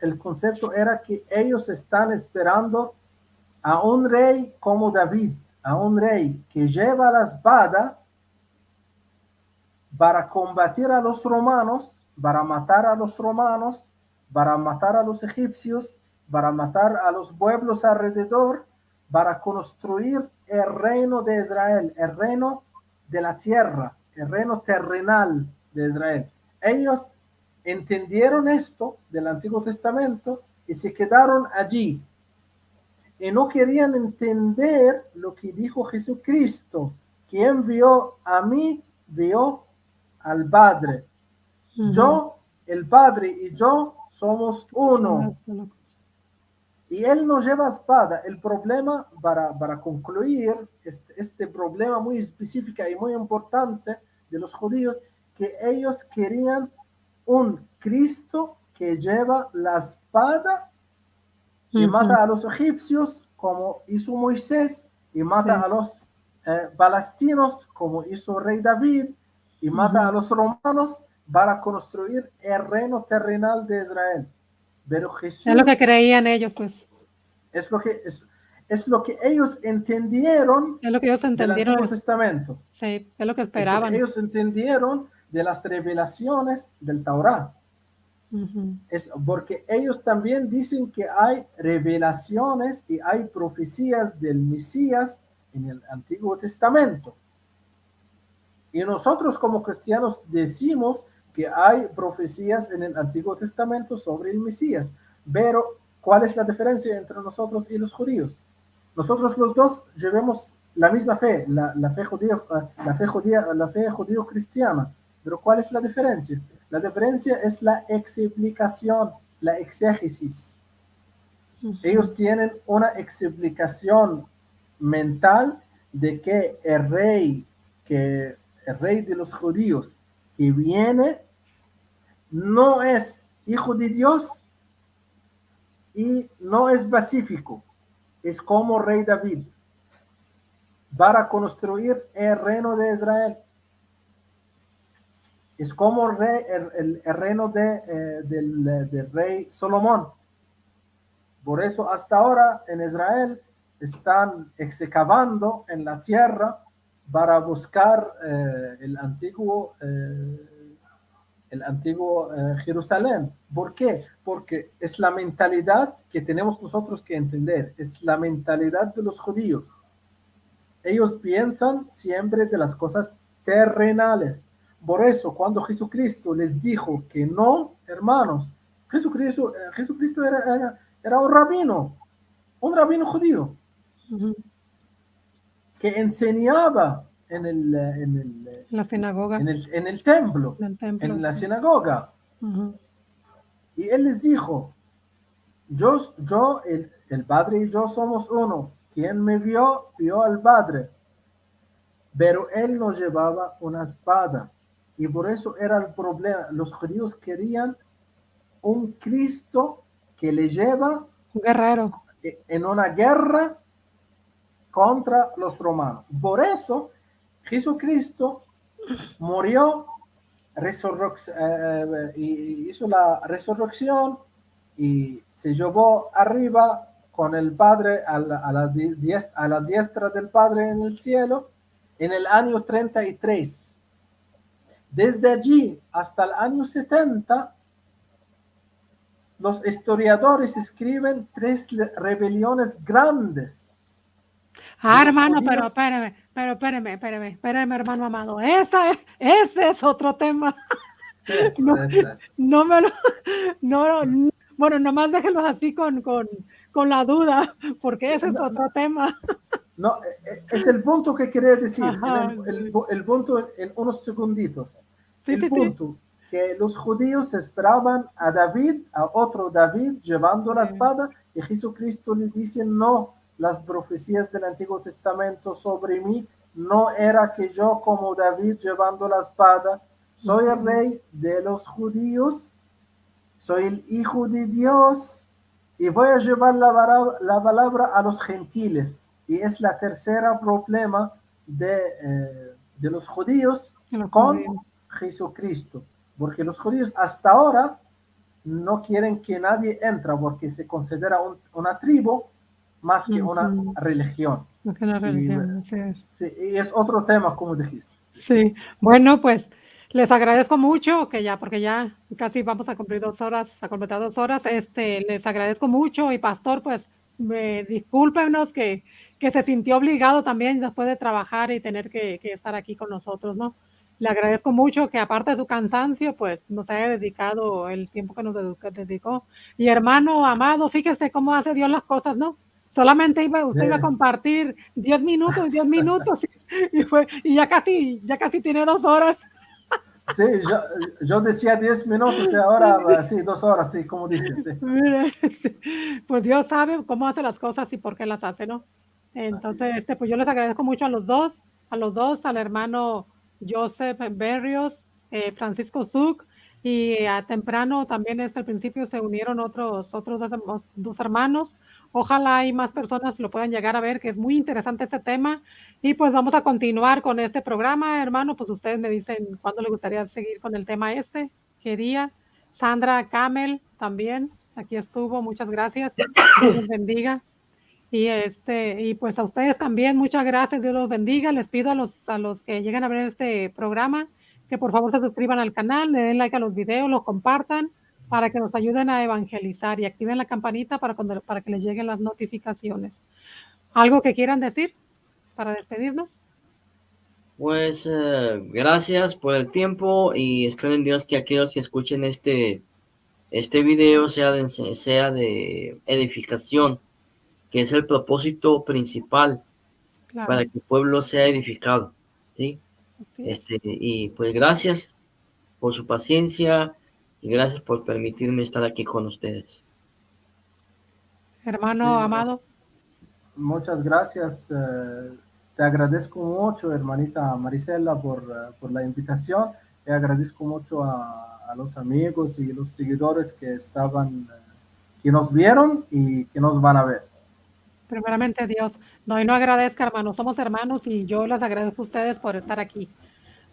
B: El concepto era que ellos están esperando a un rey como David, a un rey que lleva la espada para combatir a los romanos, para matar a los romanos, para matar a los egipcios, para matar a los pueblos alrededor, para construir el reino de Israel, el reino de la tierra, el reino terrenal de Israel. Ellos entendieron esto del Antiguo Testamento y se quedaron allí y no querían entender lo que dijo Jesucristo. Quien vio a mí, vio al Padre.
A: Ujú.
B: Yo, el Padre y yo somos uno.
A: Sí, no,
B: Y él no lleva espada. El problema, para concluir, este problema muy específico y muy importante de los judíos, que ellos querían un Cristo que lleva la espada y
A: ujú,
B: mata a los egipcios como hizo Moisés y mata
A: sí,
B: a los palestinos como hizo rey David y mata a
A: ujú.
B: los romanos para construir el reino terrenal de Israel. Pero
A: Es lo que
B: Jesús
A: creían ellos, pues.
B: es lo que ellos entendieron
A: Es lo que ellos
B: del Antiguo
A: entendieron.
B: Testamento.
A: Sí, es lo que
B: Es lo que
A: esperaban.
B: ellos entendieron de las revelaciones del Torá.
A: Ujú,
B: Es porque ellos también dicen que hay revelaciones y hay profecías del Mesías en el Antiguo Testamento. Y nosotros como cristianos decimos que hay profecías en el Antiguo Testamento sobre el Mesías. Pero, ¿cuál es la diferencia entre nosotros y los judíos? Nosotros los dos llevamos la misma fe, la fe judío-cristiana. Pero ¿cuál es la diferencia? La diferencia es la explicación, la exégesis.
A: ujú,
B: Ellos tienen una explicación mental de que el rey de los judíos que viene no es hijo de Dios, y no es pacífico. Es como rey David para construir el reino de Israel. Es como el reino del rey Salomón. Por eso hasta ahora en Israel están excavando en la tierra para buscar el antiguo Jerusalén. ¿Por qué? Porque es la mentalidad que tenemos nosotros que entender, es la mentalidad de los judíos. Ellos piensan siempre de las cosas terrenales. Por eso, cuando Jesucristo les dijo que no, hermanos, Jesucristo era un rabino judío, que enseñaba
A: La sinagoga.
B: en el templo, en la sinagoga. Y él les dijo, el Padre y yo somos uno. Quien me vio, vio al Padre. Pero él no llevaba una espada. Y por eso era el problema. Los judíos querían un Cristo que le lleva
A: un guerrero
B: en una guerra contra los romanos. Por eso Jesucristo murió, y hizo la resurrección y se llevó arriba con el Padre a la diestra del Padre en el cielo en el año 33. Desde allí hasta el año 70, los historiadores escriben 3 rebeliones grandes.
A: Hermano, pero espérame, hermano amado. Ese es otro tema.
B: Sí,
A: no me lo, no, bueno, nomás déjenlos así con la duda, porque ese es otro tema.
B: No, es el punto que quería decir. El punto en unos segunditos. El punto que los judíos esperaban a David, a otro David, llevando la espada, y Jesucristo le dice, no, las profecías del Antiguo Testamento sobre mí no era que yo como David llevando la espada, soy el rey de los judíos, soy el hijo de Dios y voy a llevar la palabra a los gentiles. Y es la tercera problema de los judíos con Jesucristo. Porque los judíos hasta ahora no quieren que nadie entre porque se considera una tribu más que una religión.
A: Una religión,
B: y es otro tema, como dijiste.
A: Sí, bueno, pues les agradezco mucho porque ya casi vamos a cumplir 2 horas, a completar 2 horas. Les agradezco mucho y pastor, pues discúlpenos que se sintió obligado también después de trabajar y tener que estar aquí con nosotros, ¿no? Le agradezco mucho que aparte de su cansancio, pues nos haya dedicado el tiempo que nos dedicó. Y hermano amado, fíjese cómo hace Dios las cosas, ¿no? Solamente usted iba a compartir 10 minutos, 10 minutos y ya casi tiene 2 horas.
B: Sí, yo decía 10 minutos y ahora sí, 2 horas, sí, como dices. Sí.
A: Mire, pues Dios sabe cómo hace las cosas y por qué las hace, ¿no? Entonces, pues yo les agradezco mucho a los dos, al hermano Joseph Berrios, Francisco Zuc, y a temprano también al principio se unieron otros 2 hermanos. Ojalá y más personas lo puedan llegar a ver, que es muy interesante este tema. Y pues vamos a continuar con este programa, hermano. Pues ustedes me dicen cuándo les gustaría seguir con el tema Quería. Sandra Camel también, aquí estuvo, muchas gracias. Dios los bendiga. Y pues a ustedes también, muchas gracias, Dios los bendiga. Les pido a los que lleguen a ver este programa que por favor se suscriban al canal, le den like a los videos, los compartan para que nos ayuden a evangelizar y activen la campanita para que les lleguen las notificaciones. ¿Algo que quieran decir para despedirnos?
C: Pues gracias por el tiempo y espero en Dios que aquellos que escuchen este video sea de edificación, que es el propósito principal, claro, para que el pueblo sea edificado, ¿sí? Y pues gracias por su paciencia y gracias por permitirme estar aquí con ustedes.
A: Hermano amado.
B: Muchas gracias. Te agradezco mucho, hermanita Marisela, por la invitación. Te agradezco mucho a los amigos y los seguidores que estaban que nos vieron y que nos van a ver.
A: Primeramente Dios. No, y no agradezca, hermanos. Somos hermanos y yo les agradezco a ustedes por estar aquí.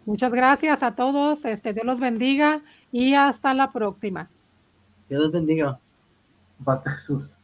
A: Muchas gracias a todos. Dios los bendiga y hasta la próxima.
C: Dios los bendiga.
B: Paz de Jesús.